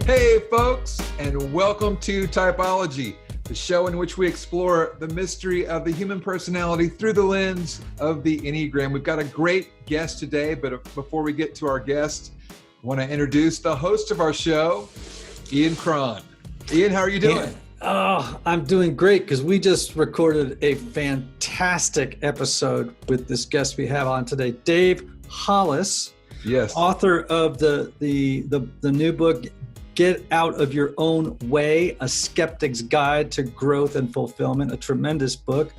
Hey folks, and welcome to Typology, the show in which we explore the mystery of the human personality through the lens of the Enneagram. We've got a great guest today, but before we get to our guest, I want to introduce the host of our show, Cron. Ian, how are you doing? Oh, I'm doing great because we just recorded a fantastic episode with this guest we have on today, Dave Hollis, yes, author of the new book, Get Out of Your Own Way, A Skeptic's Guide to Growth and Fulfillment, a tremendous book.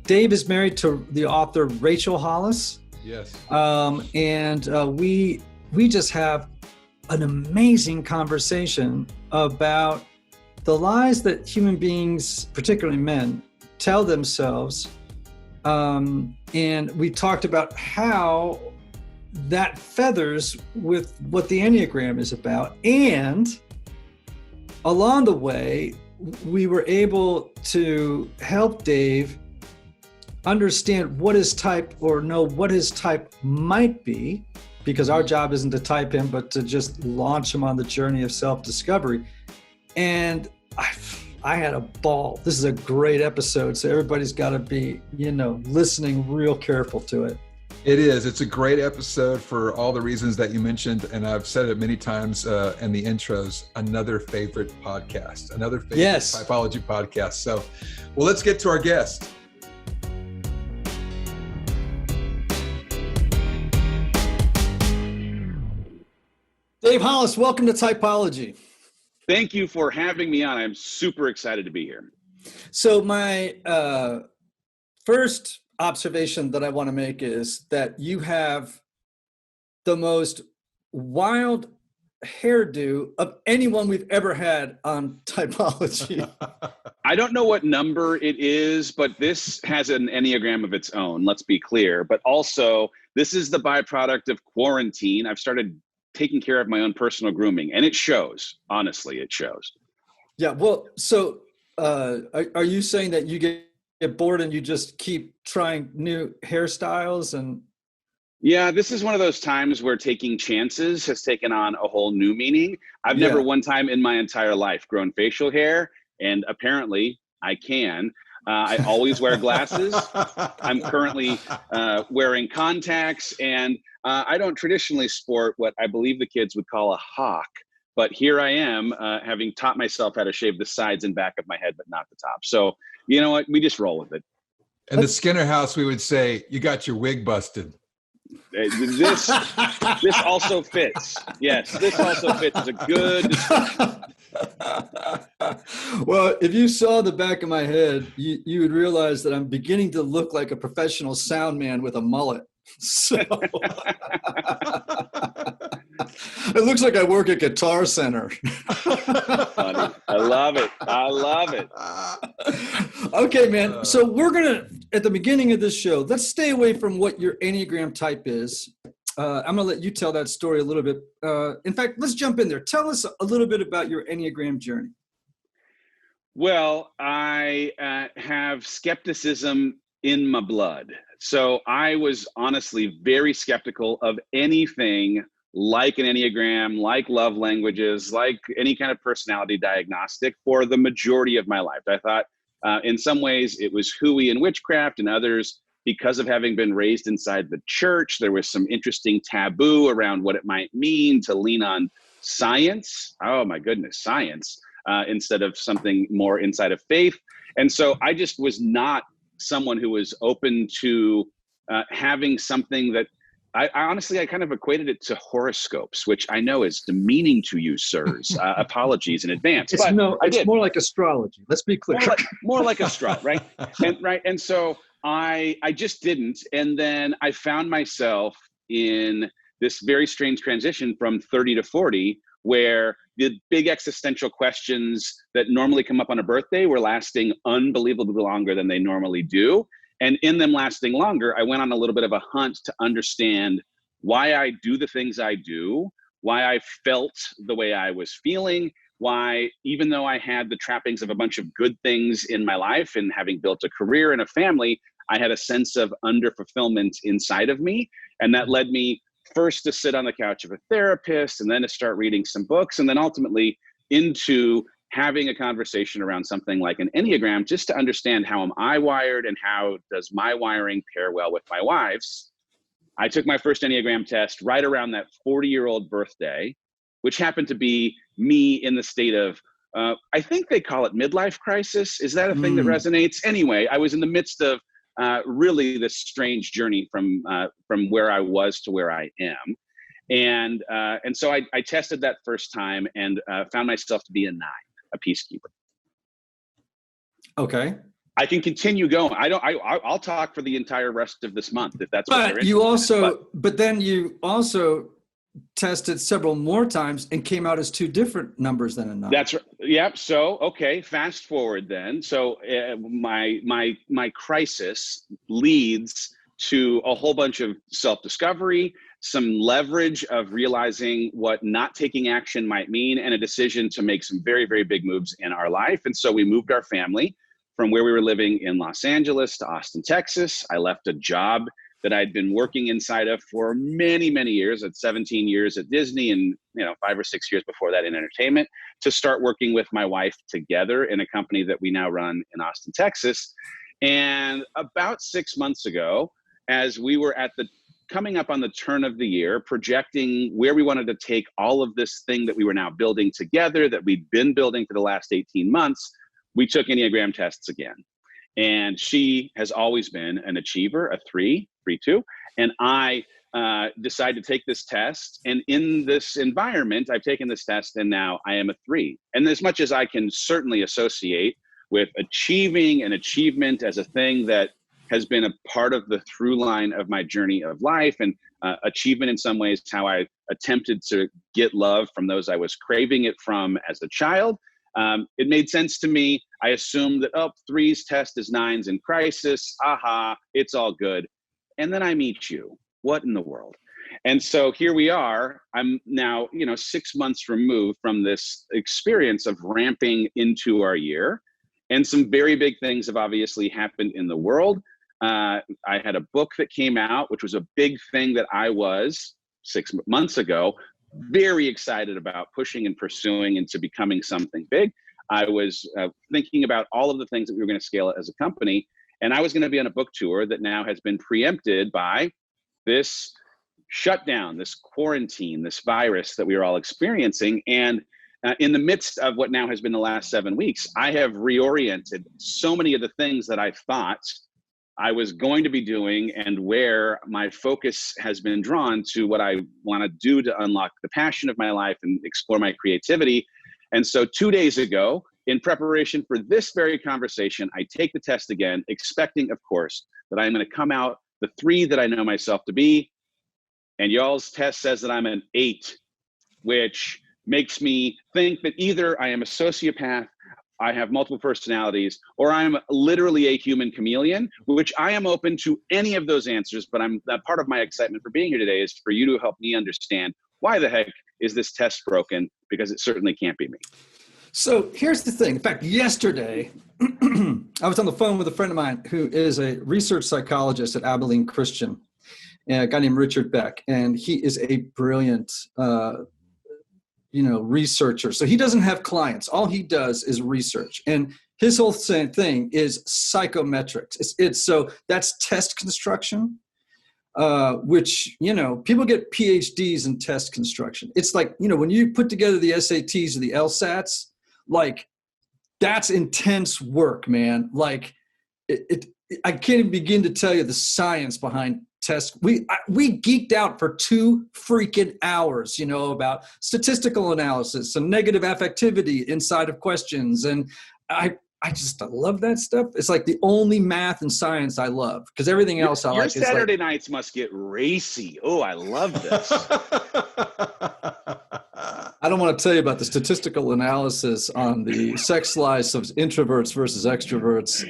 Dave is married to the author Rachel Hollis. Yes. We just have an amazing conversation about the lies that human beings, particularly men, tell themselves. And we talked about how that feathers with what the Enneagram is about. And along the way, we were able to help Dave understand what his type, or know what his type might be, because our job isn't to type him, but to just launch him on the journey of self-discovery. And I had a ball. This is a great episode, so everybody's got to be, listening real careful to it. It is. It's a great episode for all the reasons that you mentioned, and I've said it many times in the intros, another favorite podcast, Typology podcast. So, well, let's get to our guest. Dave Hollis, welcome to Typology. Thank you for having me on. I'm super excited to be here. So my first observation that I want to make is that you have the most wild hairdo of anyone we've ever had on Typology. I don't know what number it is, but this has an Enneagram of its own, let's be clear. But also, this is the byproduct of quarantine. I've started taking care of my own personal grooming, and it shows. Honestly, it shows. Yeah, well, so are you saying that you get bored and you just keep trying new hairstyles? And yeah, this is one of those times where taking chances has taken on a whole new meaning. I've never one time in my entire life grown facial hair, and apparently I can. I always wear glasses. I'm currently wearing contacts, and I don't traditionally sport what I believe the kids would call a hawk. But here I am, having taught myself how to shave the sides and back of my head, but not the top. So, you know what? We just roll with it. In the Skinner house, we would say, you got your wig busted. This also fits. Yes, this also fits. It's a good description. Well, if you saw the back of my head, you would realize that I'm beginning to look like a professional sound man with a mullet. So it looks like I work at Guitar Center. Funny. I love it. Okay, man. So we're going to, at the beginning of this show, let's stay away from what your Enneagram type is. I'm going to let you tell that story a little bit. In fact, let's jump in there. Tell us a little bit about your Enneagram journey. Well, I have skepticism in my blood. So I was honestly very skeptical of anything like an Enneagram, like love languages, like any kind of personality diagnostic for the majority of my life. I thought in some ways it was hooey and witchcraft, and others, because of having been raised inside the church, there was some interesting taboo around what it might mean to lean on science. Oh my goodness, science, instead of something more inside of faith. And so I just was not someone who was open to having something that I honestly kind of equated it to horoscopes, which I know is demeaning to you, sirs. Apologies in advance. It's more like astrology. Let's be clear. More like astrology, right? And so I just didn't. And then I found myself in this very strange transition from 30 to 40, where the big existential questions that normally come up on a birthday were lasting unbelievably longer than they normally do. And in them lasting longer, I went on a little bit of a hunt to understand why I do the things I do, why I felt the way I was feeling, why, even though I had the trappings of a bunch of good things in my life and having built a career and a family, I had a sense of underfulfillment inside of me. And that led me first to sit on the couch of a therapist, and then to start reading some books, and then ultimately into having a conversation around something like an Enneagram, just to understand how am I wired and how does my wiring pair well with my wife's. I took my first Enneagram test right around that 40-year-old birthday, which happened to be me in the state of, I think they call it midlife crisis. Is that a thing that resonates? Anyway, I was in the midst of really this strange journey from where I was to where I am. And so I tested that first time and found myself to be a 9, a peacekeeper. Okay. I can continue going. I'll talk for the entire rest of this month if that's what they're interested in. But then you also tested several more times and came out as 2 different numbers than a 9. That's right. Yep. So, okay, fast forward then. So my crisis leads to a whole bunch of self-discovery, some leverage of realizing what not taking action might mean, and a decision to make some very, very big moves in our life. And so we moved our family from where we were living in Los Angeles to Austin, Texas. I left a job that I'd been working inside of for many, many years, at 17 years at Disney, and 5 or 6 years before that in entertainment, to start working with my wife together in a company that we now run in Austin, Texas. And about 6 months ago, as we were coming up on the turn of the year, projecting where we wanted to take all of this thing that we were now building together, that we'd been building for the last 18 months, we took Enneagram tests again. And she has always been an achiever, a 3-2. And I decided to take this test. And in this environment, I've taken this test and now I am a 3. And as much as I can certainly associate with achieving and achievement as a thing that has been a part of the through line of my journey of life, and achievement in some ways how I attempted to get love from those I was craving it from as a child, it made sense to me. I assumed that, 3's test is 9's in crisis. Aha, it's all good. And then I meet you. What in the world? And so here we are. I'm now, 6 months removed from this experience of ramping into our year. And some very big things have obviously happened in the world. I had a book that came out, which was a big thing that I was 6 months ago very excited about pushing and pursuing into becoming something big. I was thinking about all of the things that we were going to scale as a company. And I was going to be on a book tour that now has been preempted by this shutdown, this quarantine, this virus that we are all experiencing. And in the midst of what now has been the last 7 weeks, I have reoriented so many of the things that I thought I was going to be doing, and where my focus has been drawn to what I want to do to unlock the passion of my life and explore my creativity. And so 2 days ago, in preparation for this very conversation, I take the test again, expecting, of course, that I'm going to come out the 3 that I know myself to be. And y'all's test says that I'm an 8, which makes me think that either I am a sociopath, I have multiple personalities, or I'm literally a human chameleon, which I am open to any of those answers. But part of my excitement for being here today is for you to help me understand, why the heck is this test broken? Because it certainly can't be me. So here's the thing. In fact, yesterday, I was on the phone with a friend of mine who is a research psychologist at Abilene Christian, a guy named Richard Beck, and he is a brilliant researcher. So he doesn't have clients. All he does is research. And his whole thing is psychometrics. So that's test construction, which, people get PhDs in test construction. It's like, when you put together the SATs or the LSATs, like, that's intense work, man. Like, I can't even begin to tell you the science behind tests. We geeked out for 2 freaking hours, about statistical analysis and negative affectivity inside of questions. And I love that stuff. It's like the only math and science I love, because everything else I like is your Saturday nights must get racy. Oh, I love this. I don't want to tell you about the statistical analysis on the sex lives of introverts versus extroverts.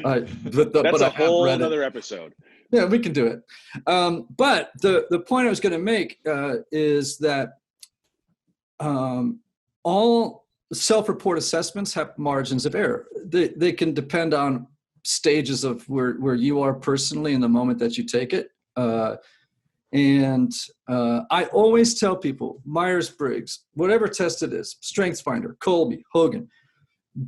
That's a whole other episode. Yeah, we can do it. But the point I was going to make is that all self-report assessments have margins of error. They can depend on stages of where you are personally in the moment that you take it. And I always tell people, Myers-Briggs, whatever test it is, StrengthsFinder, Colby, Hogan,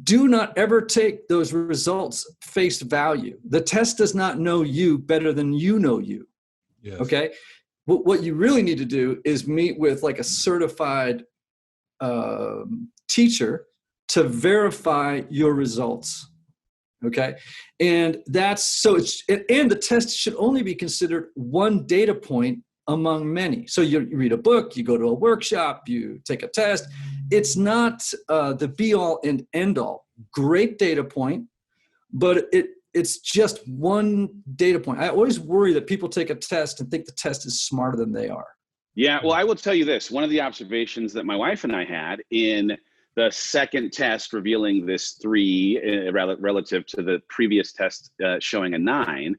do not ever take those results face value. The test does not know you better than you know you. Yes. Okay. What you really need to do is meet with like a certified teacher to verify your results. Okay. And that's so and the test should only be considered one data point among many. So you read a book, you go to a workshop, you take a test. It's not the be all and end all. Great data point, but it's just one data point. I always worry that people take a test and think the test is smarter than they are. Yeah, well, I will tell you this. One of the observations that my wife and I had in the second test revealing this 3 relative to the previous test showing a 9,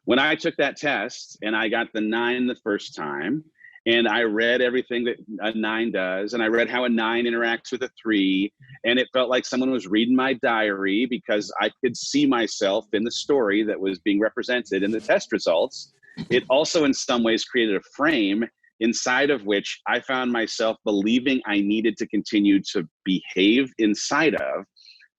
when I took that test and I got the 9 the first time, and I read everything that a 9 does, and I read how a 9 interacts with a 3, and it felt like someone was reading my diary because I could see myself in the story that was being represented in the test results. It also in some ways created a frame inside of which I found myself believing I needed to continue to behave inside of,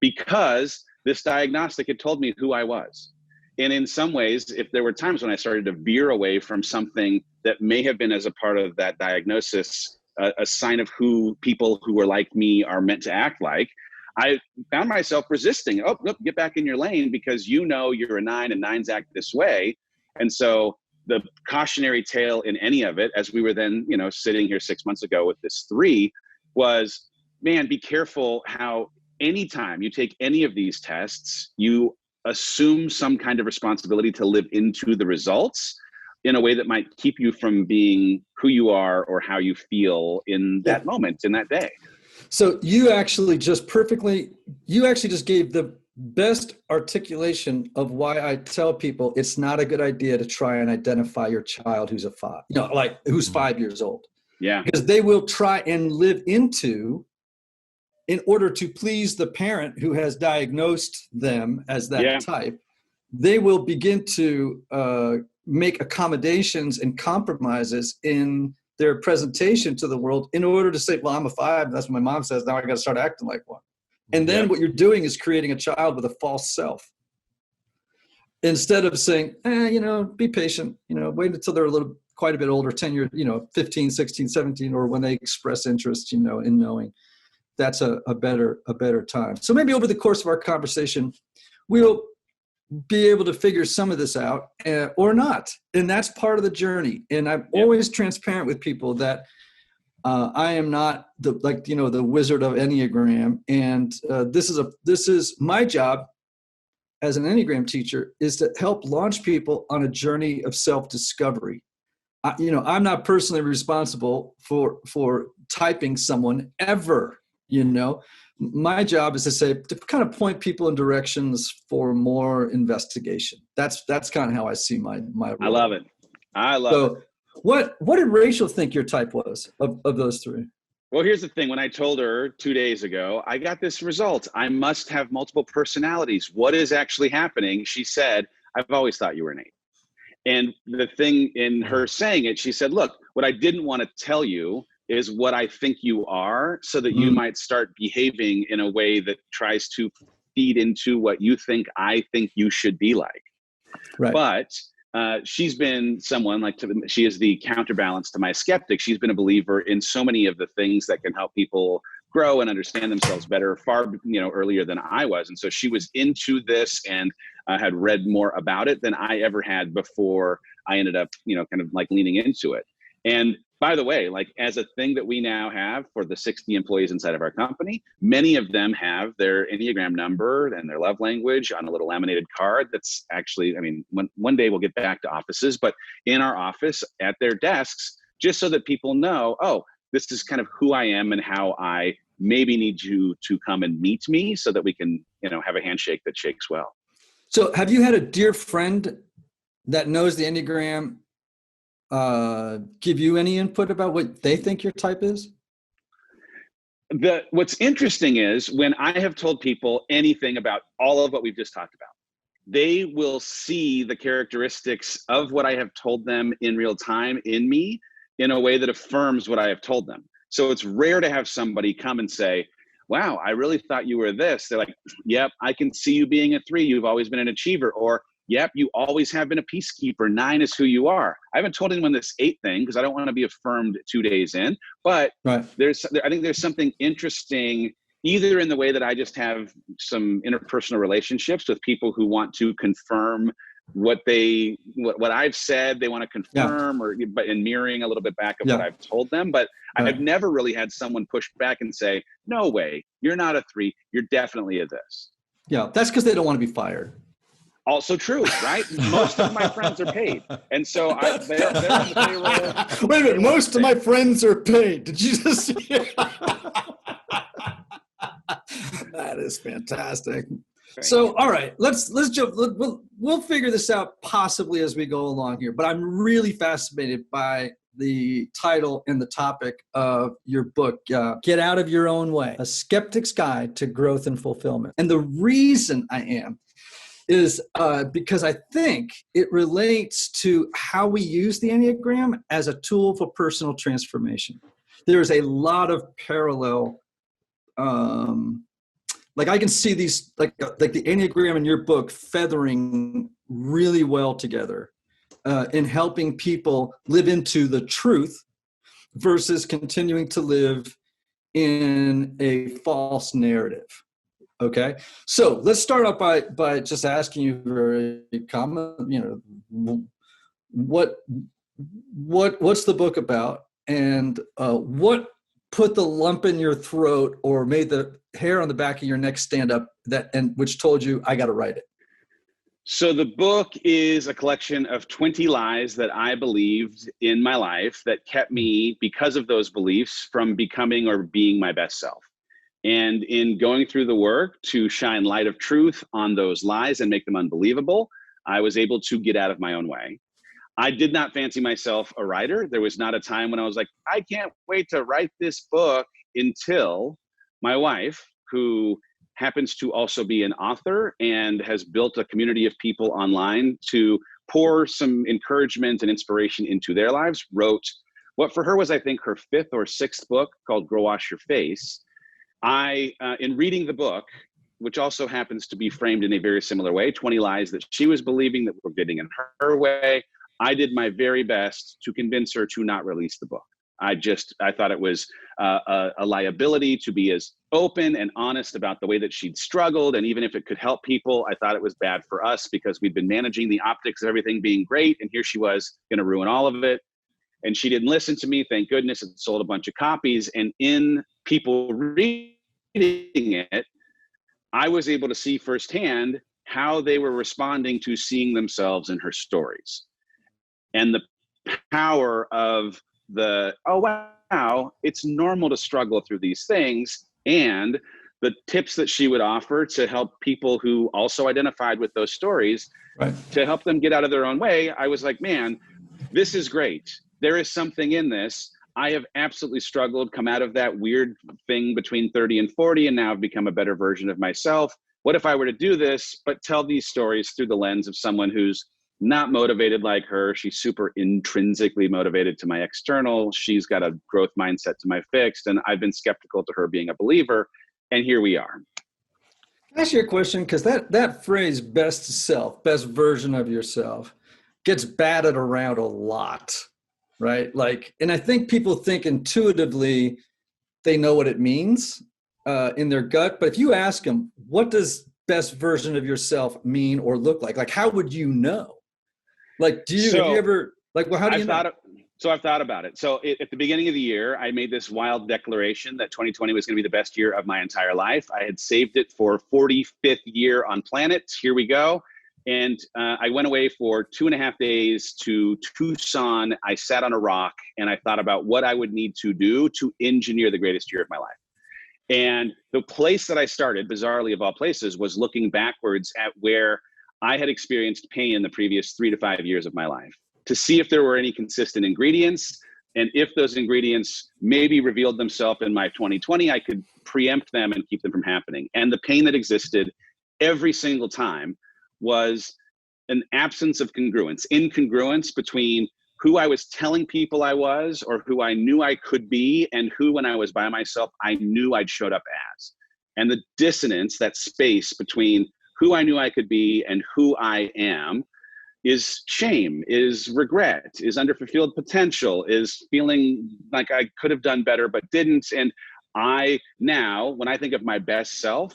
because this diagnostic had told me who I was. And in some ways, if there were times when I started to veer away from something that may have been as a part of that diagnosis, a sign of who people who are like me are meant to act like, I found myself resisting. Oh, nope, get back in your lane because you know you're a 9 and 9s act this way. And so the cautionary tale in any of it, as we were then, sitting here 6 months ago with this 3, was, man, be careful how anytime you take any of these tests, you assume some kind of responsibility to live into the results in a way that might keep you from being who you are or how you feel in that moment, in that day. So you actually just gave the best articulation of why I tell people it's not a good idea to try and identify your child who's who's 5 years old. Yeah. Because they will try and live into, in order to please the parent who has diagnosed them as that type, they will begin to make accommodations and compromises in their presentation to the world in order to say, well, I'm a 5, that's what my mom says, now I got to start acting like one. And then what you're doing is creating a child with a false self. Instead of saying, be patient, wait until they're quite a bit older, 10 years, 15, 16, 17, or when they express interest, in knowing. That's a better time. So maybe over the course of our conversation, we'll be able to figure some of this out or not. And that's part of the journey. And I'm always transparent with people that I am not the wizard of Enneagram. And this is my job as an Enneagram teacher, is to help launch people on a journey of self-discovery. I'm not personally responsible for typing someone ever. My job is to kind of point people in directions for more investigation. That's kind of how I see my role. I love it. So, what did Rachel think your type was of those 3? Well, here's the thing. When I told her 2 days ago, I got this result. I must have multiple personalities. What is actually happening? She said, I've always thought you were an 8. And the thing in her saying it, she said, look, what I didn't want to tell you is what I think you are, so that you might start behaving in a way that tries to feed into what you think I think you should be like. Right. But she's been someone she is the counterbalance to my skeptic. She's been a believer in so many of the things that can help people grow and understand themselves better far earlier than I was. And so she was into this and had read more about it than I ever had before I ended up, kind of leaning into it. And by the way, as a thing that we now have for the 60 employees inside of our company, many of them have their Enneagram number and their love language on a little laminated card. That's actually, one day we'll get back to offices, but in our office at their desks, just so that people know, oh, this is kind of who I am and how I maybe need you to come and meet me so that we can, have a handshake that shakes well. So have you had a dear friend that knows the Enneagram give you any input about what they think your type is? What's interesting is when I have told people anything about all of what we've just talked about, they will see the characteristics of what I have told them in real time in me in a way that affirms what I have told them. So it's rare to have somebody come and say, wow, I really thought you were this. They're like, yep, I can see you being a 3. You've always been an achiever. Or, yep, you always have been a peacekeeper. 9 is who you are. I haven't told anyone this 8 thing because I don't want to be affirmed 2 days in. But Right. I think there's something interesting either in the way that I just have some interpersonal relationships with people who want to confirm what I've said, they want to confirm, but in mirroring a little bit back of what I've told them. But I've never really had someone push back and say, no way, you're not a 3, you're definitely a this. Yeah, that's because they don't want to be fired. Also true, right? Most of my friends are paid. And so they're on the payroll. Wait a minute, most of my friends are paid. Did you just see? That is fantastic. So, all right, let's jump. We'll figure this out possibly as we go along here. But I'm really fascinated by the title and the topic of your book, Get Out of Your Own Way, A Skeptic's Guide to Growth and Fulfillment. And the reason I am is because I think it relates to how we use the Enneagram as a tool for personal transformation. There's a lot of parallel like I can see these, like the Enneagram in your book feathering really well together in helping people live into the truth versus continuing to live in a false narrative. Okay, so let's start off by just asking you very common, what's the book about, and what put the lump in your throat or made the hair on the back of your neck stand up which told you, I got to write it? So the book is a collection of 20 lies that I believed in my life that kept me, because of those beliefs, from becoming or being my best self. And in going through the work to shine light of truth on those lies and make them unbelievable, I was able to get out of my own way. I did not fancy myself a writer. There was not a time when I was like, I can't wait to write this book, until my wife, who happens to also be an author and has built a community of people online to pour some encouragement and inspiration into their lives, wrote what for her was, I think, her 5th or 6th book, called Grow Wash Your Face. In reading the book, which also happens to be framed in a very similar way, 20 lies that she was believing that were getting in her way, I did my very best to convince her to not release the book. I thought it was a liability to be as open and honest about the way that she'd struggled. And even if it could help people, I thought it was bad for us because we'd been managing the optics of everything being great. And here she was going to ruin all of it. And she didn't listen to me. Thank goodness. It sold a bunch of copies. And in people reading it, I was able to see firsthand how they were responding to seeing themselves in her stories. And the power of oh, wow, it's normal to struggle through these things. And the tips that she would offer to help people who also identified with those stories, right, to help them get out of their own way. I was like, man, this is great. There is something in this. I have absolutely struggled, come out of that weird thing between 30 and 40, and now I've become a better version of myself. What if I were to do this, but tell these stories through the lens of someone who's not motivated like her? She's super intrinsically motivated to my external. She's got a growth mindset to my fixed. And I've been skeptical to her being a believer. And here we are. Can I ask you a question? Because that phrase, best self, best version of yourself, gets batted around a lot, right? And I think people think intuitively they know what it means in their gut. But if you ask them, what does best version of yourself mean or look like? Like, how would you know? Have you ever, how do you know? I've thought about it. So at the beginning of the year, I made this wild declaration that 2020 was going to be the best year of my entire life. I had saved it for 45th year on planet. Here we go. And I went away for 2.5 days to Tucson. I sat on a rock and I thought about what I would need to do to engineer the greatest year of my life. And the place that I started, bizarrely of all places, was looking backwards at where I had experienced pain in the previous 3 to 5 years of my life, to see if there were any consistent ingredients. And if those ingredients maybe revealed themselves in my 2020, I could preempt them and keep them from happening. And the pain that existed every single time was an absence of congruence, incongruence between who I was telling people I was, or who I knew I could be, and who, when I was by myself, I knew I'd showed up as. And the dissonance, that space between who I knew I could be and who I am, is shame, is regret, is underfulfilled potential, is feeling like I could have done better but didn't. And I now, when I think of my best self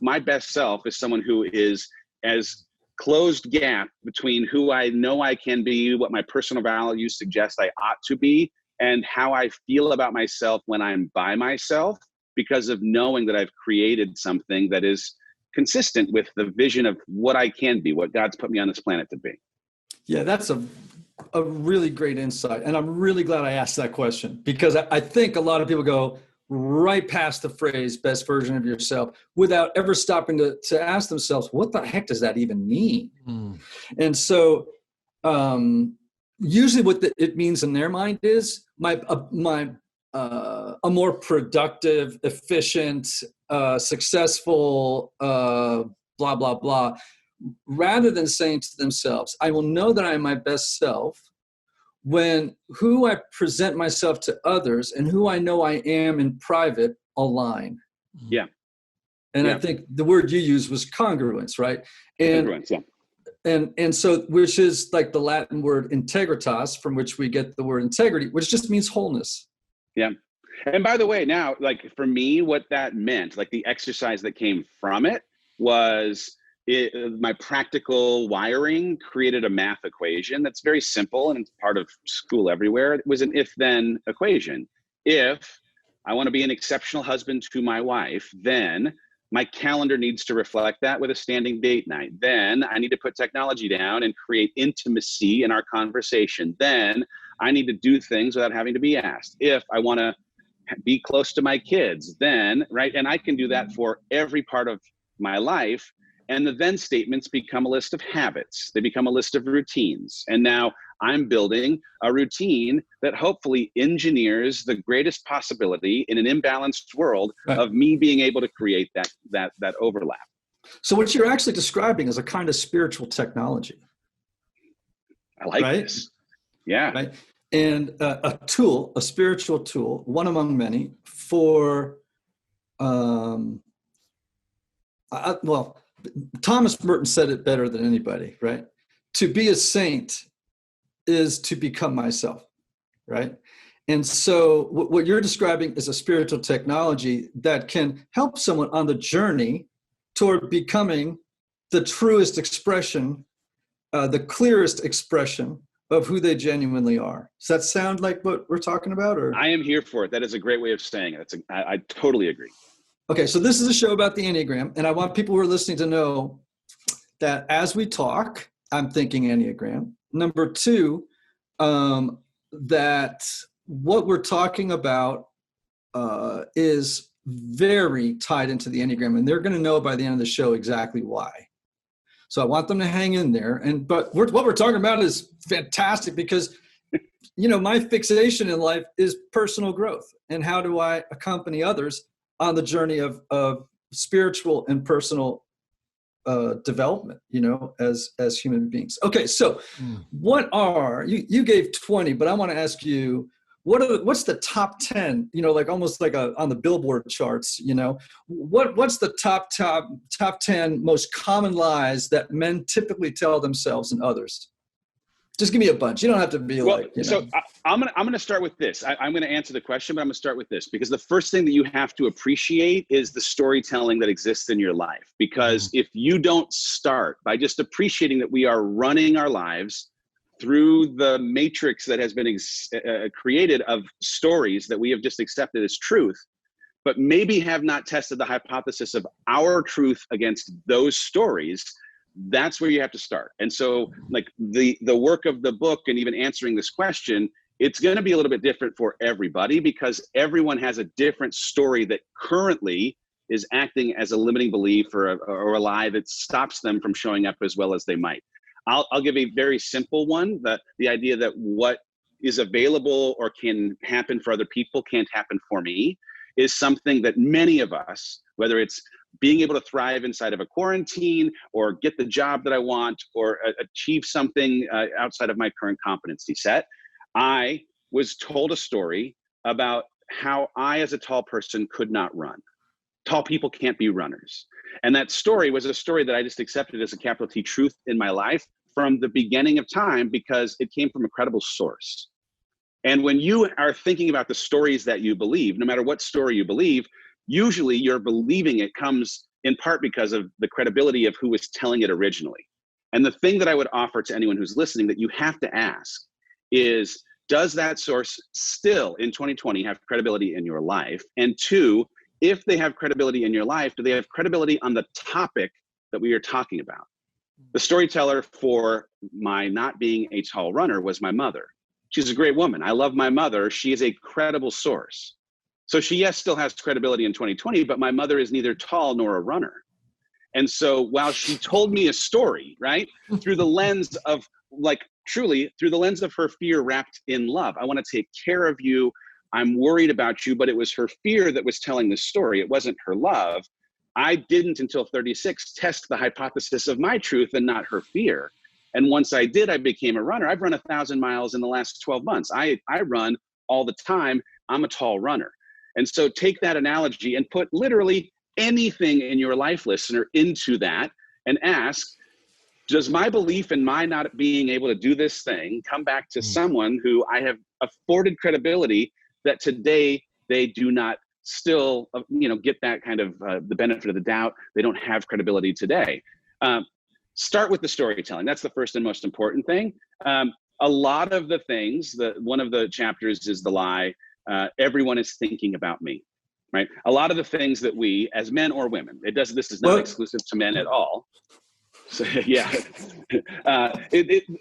is someone who is as closed gap between who I know I can be, what my personal values suggest I ought to be, and how I feel about myself when I'm by myself, because of knowing that I've created something that is consistent with the vision of what I can be, what God's put me on this planet to be. Yeah, that's a really great insight. And I'm really glad I asked that question, because I think a lot of people go right past the phrase best version of yourself without ever stopping to ask themselves, what the heck does that even mean? And so usually what it means in their mind is a more productive, efficient, successful, blah, blah, blah, rather than saying to themselves, I will know that I am my best self when who I present myself to others and who I know I am in private align. Yeah. And I think the word you used was congruence, right? And, congruence, yeah. And so, which is like the Latin word integritas, from which we get the word integrity, which just means wholeness. Yeah. And by the way, now, like for me, what that meant, like the exercise that came from it was my practical wiring created a math equation that's very simple and it's part of school everywhere. It was an if-then equation. If I want to be an exceptional husband to my wife, then my calendar needs to reflect that with a standing date night. Then I need to put technology down and create intimacy in our conversation. Then I need to do things without having to be asked. If I want to be close to my kids, then, right? And I can do that for every part of my life. And the then statements become a list of habits. They become a list of routines. And now I'm building a routine that hopefully engineers the greatest possibility in an imbalanced world of me being able to create that overlap. So what you're actually describing is a kind of spiritual technology. I like this. Yeah. Right? And a tool, a spiritual tool, one among many for, Thomas Merton said it better than anybody, right? To be a saint is to become myself, right? And so what you're describing is a spiritual technology that can help someone on the journey toward becoming the truest expression, the clearest expression of who they genuinely are. Does that sound like what we're talking about? Or I am here for it. That is a great way of saying it. I totally agree. Okay, so this is a show about the Enneagram, and I want people who are listening to know that as we talk, I'm thinking Enneagram. Number two, that what we're talking about is very tied into the Enneagram, and they're going to know by the end of the show exactly why. So I want them to hang in there. But what we're talking about is fantastic because, my fixation in life is personal growth, and how do I accompany others on the journey of spiritual and personal development, as human beings. Okay, so what are you gave 20, but I want to ask you, what's the top 10? Like almost like on the Billboard charts. What's the top 10 most common lies that men typically tell themselves and others? Just give me a bunch. You don't have to be So I'm gonna start with this. I'm gonna answer the question, but I'm gonna start with this because the first thing that you have to appreciate is the storytelling that exists in your life. Because if you don't start by just appreciating that we are running our lives through the matrix that has been created of stories that we have just accepted as truth, but maybe have not tested the hypothesis of our truth against those stories, that's where you have to start. And so like the work of the book and even answering this question, it's going to be a little bit different for everybody because everyone has a different story that currently is acting as a limiting belief or a lie that stops them from showing up as well as they might. I'll give a very simple one, the idea that what is available or can happen for other people can't happen for me is something that many of us, whether it's being able to thrive inside of a quarantine or get the job that I want or achieve something outside of my current competency set. I was told a story about how I, as a tall person, could not run. Tall people can't be runners. And that story was a story that I just accepted as a capital T truth in my life from the beginning of time because it came from a credible source. And when you are thinking about the stories that you believe, no matter what story you believe, usually you're believing it comes in part because of the credibility of who was telling it originally. And the thing that I would offer to anyone who's listening that you have to ask is, does that source still in 2020 have credibility in your life? And two, if they have credibility in your life, do they have credibility on the topic that we are talking about? The storyteller for my not being a tall runner was my mother. She's a great woman. I love my mother. She is a credible source. So she, yes, still has credibility in 2020, but my mother is neither tall nor a runner. And so while she told me a story, right, through the lens of, like, truly through the lens of her fear wrapped in love, I want to take care of you, I'm worried about you, but it was her fear that was telling the story. It wasn't her love. I didn't until 36 test the hypothesis of my truth and not her fear. And once I did, I became a runner. I've run 1,000 miles in the last 12 months. I run all the time. I'm a tall runner. And so take that analogy and put literally anything in your life, listener, into that and ask, does my belief in my not being able to do this thing come back to someone who I have afforded credibility that today they do not still, get that kind of the benefit of the doubt. They don't have credibility today. Start with the storytelling. That's the first and most important thing. A lot of the things, one of the chapters is the lie, everyone is thinking about me, right? A lot of the things that we, as men or women, this is not exclusive to men at all. So, yeah,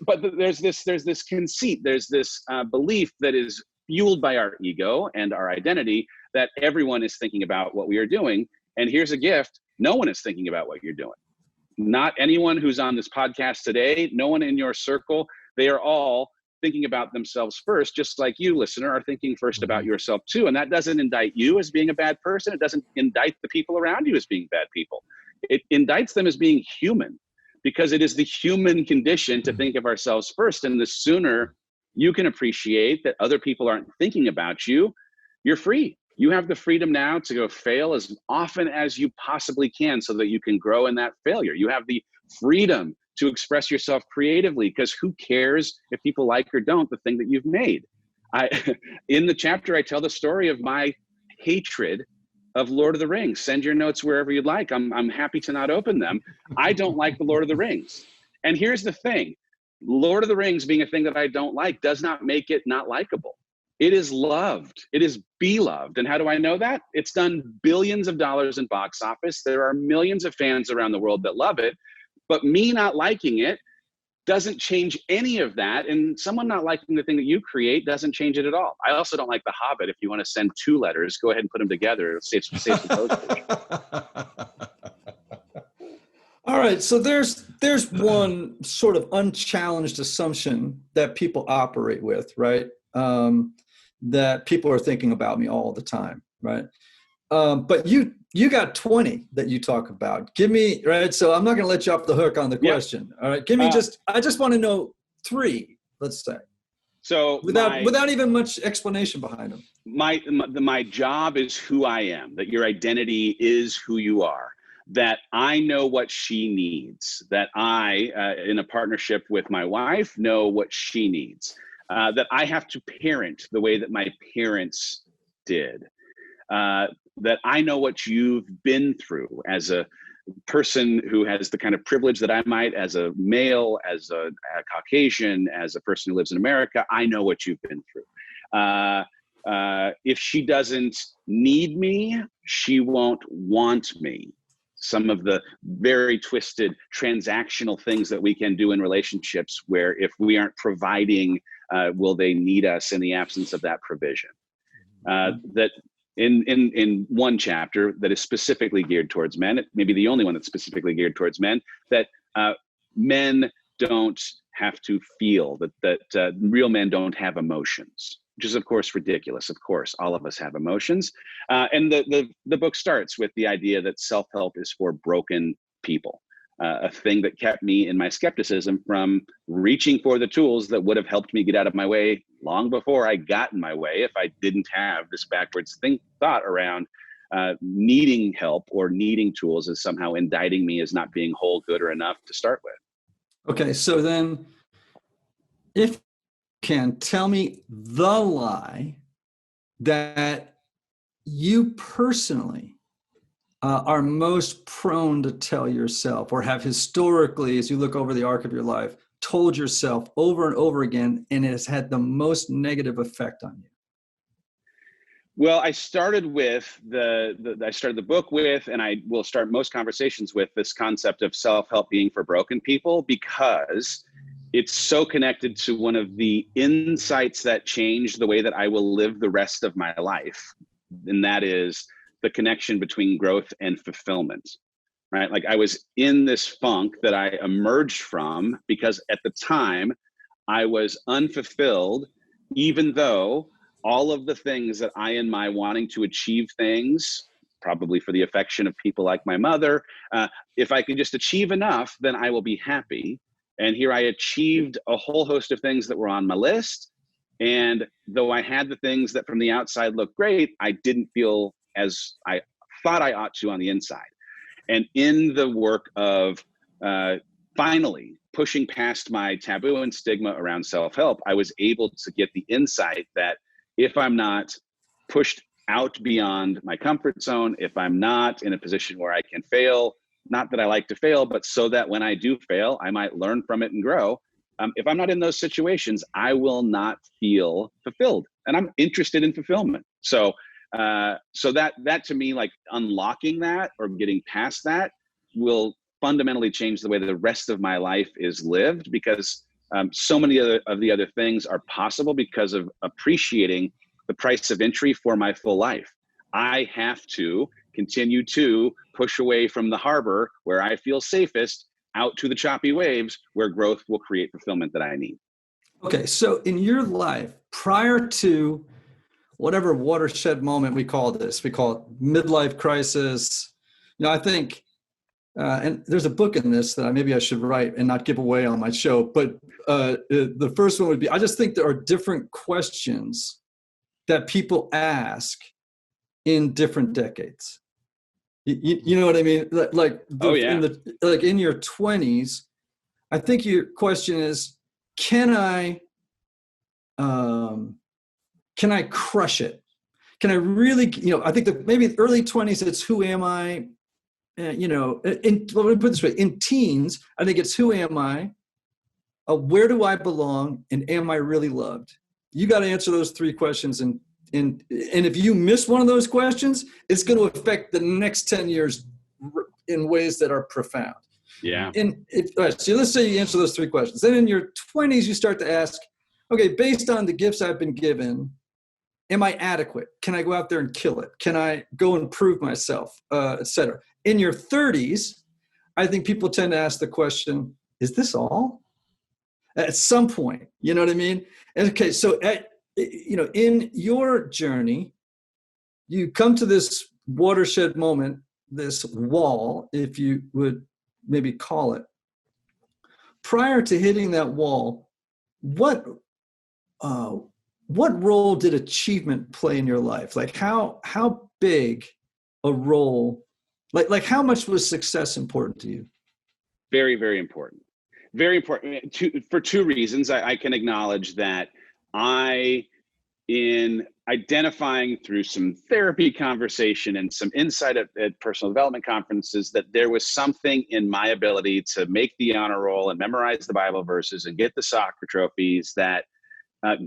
but there's this conceit, there's this belief that is fueled by our ego and our identity that everyone is thinking about what we are doing. And here's a gift: no one is thinking about what you're doing. Not anyone who's on this podcast today, no one in your circle. They are all thinking about themselves first, just like you, listener, are thinking first about yourself too. And that doesn't indict you as being a bad person. It doesn't indict the people around you as being bad people. It indicts them as being human, because it is the human condition to think of ourselves first. And the sooner you can appreciate that other people aren't thinking about you, you're free. You have the freedom now to go fail as often as you possibly can so that you can grow in that failure. You have the freedom to express yourself creatively, because who cares if people like or don't the thing that you've made? In the chapter, I tell the story of my hatred of Lord of the Rings. Send your notes wherever you'd like. I'm happy to not open them. I don't like the Lord of the Rings. And here's the thing. Lord of the Rings being a thing that I don't like does not make it not likable. It is loved. It is beloved. And how do I know that? It's done billions of dollars in box office. There are millions of fans around the world that love it. But me not liking it doesn't change any of that. And someone not liking the thing that you create doesn't change it at all. I also don't like The Hobbit. If you want to send 2 letters, go ahead and put them together. It'll save some postage. All right. So there's one sort of unchallenged assumption that people operate with, right? That people are thinking about me all the time, right? But you got 20 that you talk about. Give me, right? So I'm not going to let you off the hook on the question. All right. Give me I just want to know 3, let's say. So without even much explanation behind them. My job is who I am, that your identity is who you are, that I know what she needs, that I, in a partnership with my wife, know what she needs, that I have to parent the way that my parents did. That I know what you've been through as a person who has the kind of privilege that I might, as a male, as a Caucasian, as a person who lives in America. I know what you've been through. If she doesn't need me, she won't want me. Some of the very twisted transactional things that we can do in relationships, where if we aren't providing, will they need us in the absence of that provision? That in one chapter that is specifically geared towards men, maybe the only one that's specifically geared towards men, that men don't have to feel, that real men don't have emotions. which is of course ridiculous. Of course, all of us have emotions. And the book starts with the idea that self-help is for broken people. A thing that kept me in my skepticism from reaching for the tools that would have helped me get out of my way long before I got in my way, if I didn't have this backwards thought around needing help or needing tools as somehow indicting me as not being whole, good, or enough to start with. Okay, so then if you can tell me the lie that you personally are most prone to tell yourself, or have historically, as you look over the arc of your life, told yourself over and over again, and it has had the most negative effect on you? Well, I started with I started the book with, and I will start most conversations with, this concept of self-help being for broken people, because it's so connected to one of the insights that changed the way that I will live the rest of my life. And that is the connection between growth and fulfillment, right? Like, I was in this funk that I emerged from because at the time I was unfulfilled, even though all of the things that I, in my wanting to achieve things, probably for the affection of people like my mother, if I can just achieve enough, then I will be happy. And here I achieved a whole host of things that were on my list. And though I had the things that from the outside looked great, I didn't feel as I thought I ought to on the inside. And in the work of finally pushing past my taboo and stigma around self-help, I was able to get the insight that if I'm not pushed out beyond my comfort zone, if I'm not in a position where I can fail, not that I like to fail, but so that when I do fail, I might learn from it and grow. If I'm not in those situations, I will not feel fulfilled, and I'm interested in fulfillment. So that to me, like, unlocking that or getting past that will fundamentally change the way that the rest of my life is lived, because so many of the other things are possible because of appreciating the price of entry for my full life. I have to continue to push away from the harbor where I feel safest out to the choppy waves where growth will create fulfillment that I need. Okay, so in your life, prior to whatever watershed moment we call it midlife crisis, I think, and there's a book in this that maybe I should write and not give away on my show, but the first one would be, I just think there are different questions that people ask in different decades. You know what I mean? In your 20s, I think your question is, can I crush it? Can I really, I think that maybe early 20s, it's who am I? Let me put it this way. In teens, I think it's who am I? Where do I belong? And am I really loved? You got to answer those three questions. And if you miss one of those questions, it's going to affect the next 10 years in ways that are profound. Yeah. So let's say you answer those three questions. Then in your 20s, you start to ask, okay, based on the gifts I've been given, am I adequate? Can I go out there and kill it? Can I go and prove myself, et cetera? In your 30s, I think people tend to ask the question, is this all? At some point, you know what I mean? And okay, so in your journey, you come to this watershed moment, this wall, if you would maybe call it. Prior to hitting that wall, what role did achievement play in your life? Like how big a role, like how much was success important to you? Very, very important. Very important for two reasons. I can acknowledge that in identifying through some therapy conversation and some insight at personal development conferences, that there was something in my ability to make the honor roll and memorize the Bible verses and get the soccer trophies that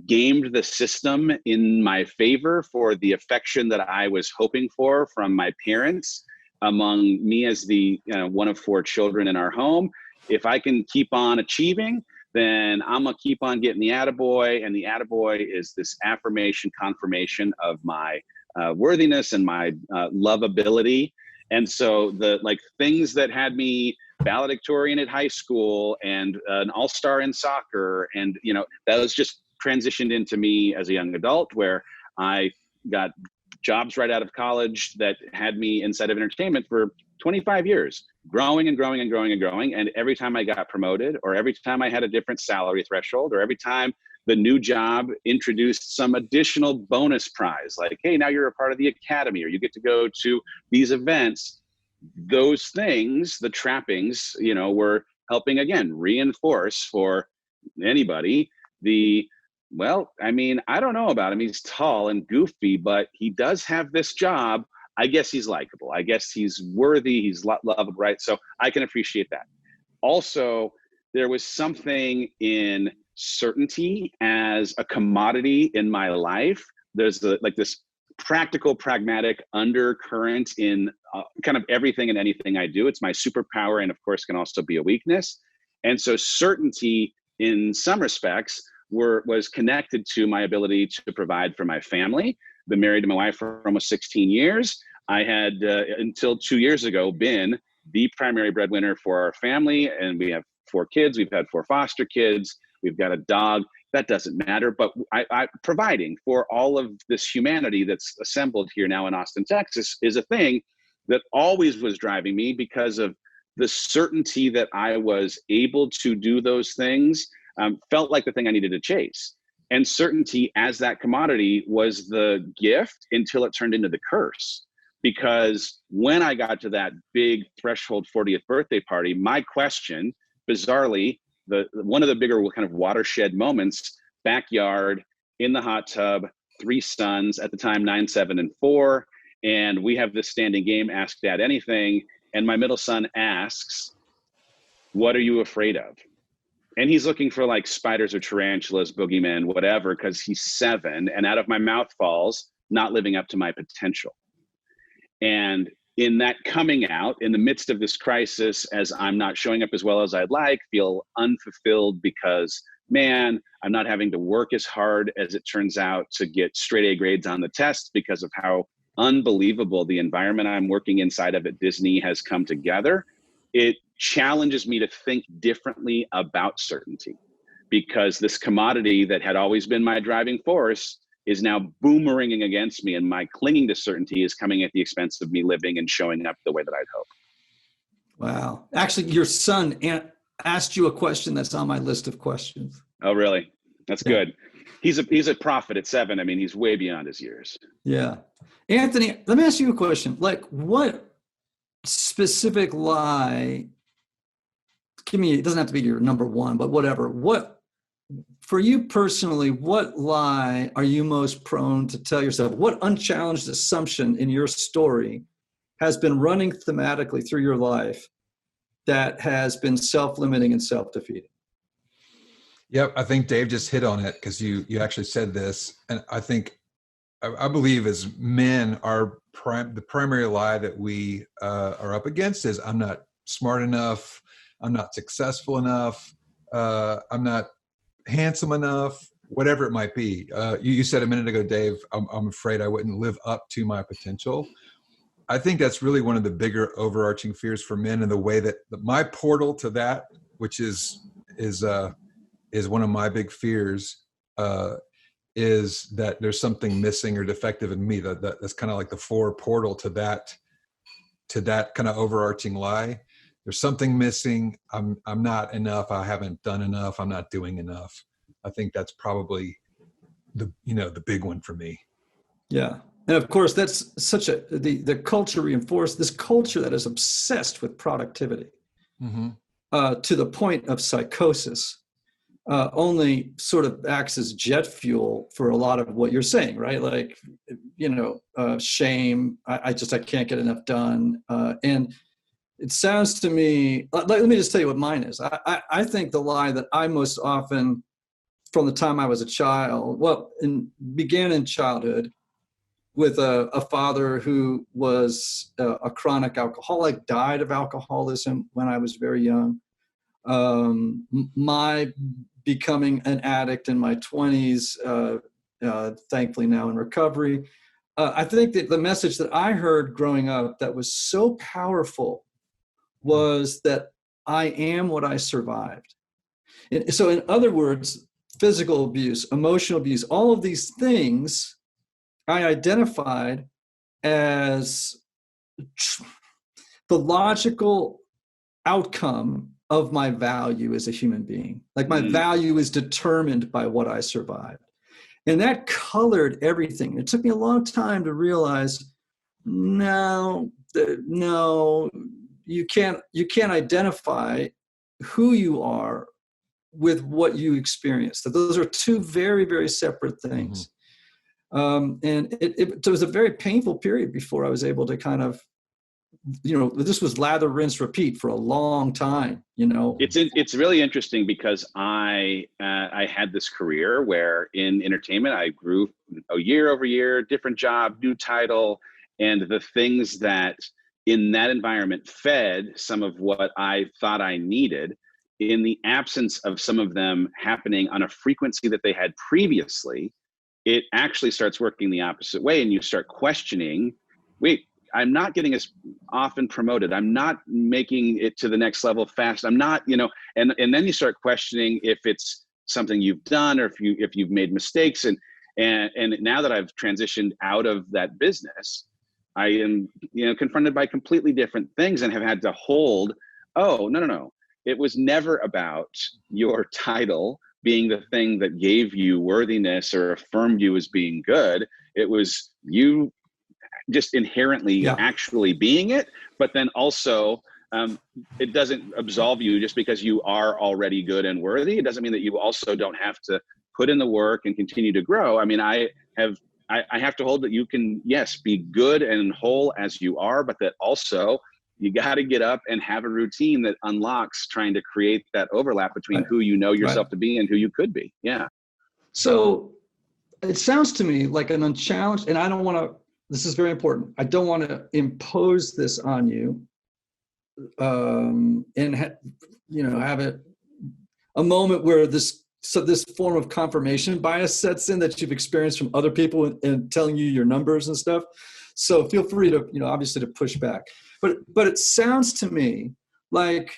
gamed the system in my favor for the affection that I was hoping for from my parents among me as the one of four children in our home. If I can keep on achieving, then I'm going to keep on getting the attaboy. And the attaboy is this affirmation, confirmation of my worthiness and my lovability. And so the things that had me valedictorian at high school and an all-star in soccer, and that was just transitioned into me as a young adult, where I got jobs right out of college that had me inside of entertainment for 25 years, growing and growing and growing and growing. And every time I got promoted, or every time I had a different salary threshold, or every time the new job introduced some additional bonus prize, like, hey, now you're a part of the academy, or you get to go to these events, those things, the trappings, were helping, again, reinforce for anybody well, I mean, I don't know about him. He's tall and goofy, but he does have this job. I guess he's likable. I guess he's worthy. He's lovable, right? So I can appreciate that. Also, there was something in certainty as a commodity in my life. There's this practical, pragmatic undercurrent in kind of everything and anything I do. It's my superpower, and of course can also be a weakness. And so certainty in some respects was connected to my ability to provide for my family. Been married to my wife for almost 16 years. I had, until 2 years ago, been the primary breadwinner for our family, and we have 4 kids. We've had 4 foster kids. We've got a dog. That doesn't matter, but I providing for all of this humanity that's assembled here now in Austin, Texas, is a thing that always was driving me, because of the certainty that I was able to do those things. Felt like the thing I needed to chase. And certainty as that commodity was the gift until it turned into the curse. Because when I got to that big threshold 40th birthday party, my question, bizarrely, one of the bigger kind of watershed moments, backyard, in the hot tub, 3 sons, at the time 9, 7, and 4. And we have this standing game, Ask Dad Anything. And my middle son asks, what are you afraid of? And he's looking for like spiders or tarantulas, boogeymen, whatever, because he's 7. And out of my mouth falls, not living up to my potential. And in that coming out, in the midst of this crisis, as I'm not showing up as well as I'd like, feel unfulfilled because, man, I'm not having to work as hard as it turns out to get straight A grades on the test because of how unbelievable the environment I'm working inside of at Disney has come together. It challenges me to think differently about certainty, because this commodity that had always been my driving force is now boomeranging against me, and my clinging to certainty is coming at the expense of me living and showing up the way that I'd hope. Wow. Actually, your son asked you a question that's on my list of questions. Oh, really? That's good. He's a prophet at 7. I mean, he's way beyond his years. Yeah. Anthony, let me ask you a question. Like, what specific lie, it doesn't have to be your number one, but whatever. For you personally, what lie are you most prone to tell yourself? What unchallenged assumption in your story has been running thematically through your life that has been self-limiting and self-defeating? Yep, I think Dave just hit on it, because you actually said this, and I believe as men, the primary lie that we are up against is, I'm not smart enough, I'm not successful enough, I'm not handsome enough, whatever it might be. You said a minute ago, Dave, I'm afraid I wouldn't live up to my potential. I think that's really one of the bigger overarching fears for men, and the way that my portal to that, which is one of my big fears, is that there's something missing or defective in me. That's kind of like the 4 portal to that kind of overarching lie. There's something missing. I'm not enough. I haven't done enough. I'm not doing enough. I think that's probably the big one for me. Yeah. And of course, that's such the culture reinforced, this culture that is obsessed with productivity, to the point of psychosis, only sort of acts as jet fuel for a lot of what you're saying, right? Like, shame, I can't get enough done. And it sounds to me, let me just tell you what mine is. I think the lie that I most often, from the time I was a child, began in childhood with a father who was a chronic alcoholic, died of alcoholism when I was very young. My becoming an addict in my 20s, thankfully now in recovery. I think that the message that I heard growing up that was so powerful was that I am what I survived. So in other words, physical abuse, emotional abuse, all of these things I identified as the logical outcome of my value as a human being. Like my value is determined by what I survived. And that colored everything. It took me a long time to realize, no, you can't identify who you are with what you experience. That those are two very, very separate things. And it was a very painful period before I was able to kind of, this was lather, rinse, repeat for a long time. It's really interesting because I had this career where in entertainment I grew year over year, different job, new title, and the things that in that environment fed some of what I thought I needed. In the absence of some of them happening on a frequency that they had previously, it actually starts working the opposite way, and you start questioning, wait, I'm not getting as often promoted. I'm not making it to the next level fast. I'm not, and then you start questioning if it's something you've done or if you've made mistakes. And now that I've transitioned out of that business, I am, confronted by completely different things and have had to hold, no. It was never about your title being the thing that gave you worthiness or affirmed you as being good. It was you just inherently actually being it, but then also it doesn't absolve you just because you are already good and worthy. It doesn't mean that you also don't have to put in the work and continue to grow. I mean, I have to hold that you can, yes, be good and whole as you are, but that also you got to get up and have a routine that unlocks trying to create that overlap between who you know yourself to be and who you could be. Yeah. So it sounds to me like an unchallenged, and I don't want to, this is very important. I don't want to impose this on you and have it a moment where this form of confirmation bias sets in that you've experienced from other people and telling you your numbers and stuff. So feel free to, obviously to push back. But it sounds to me like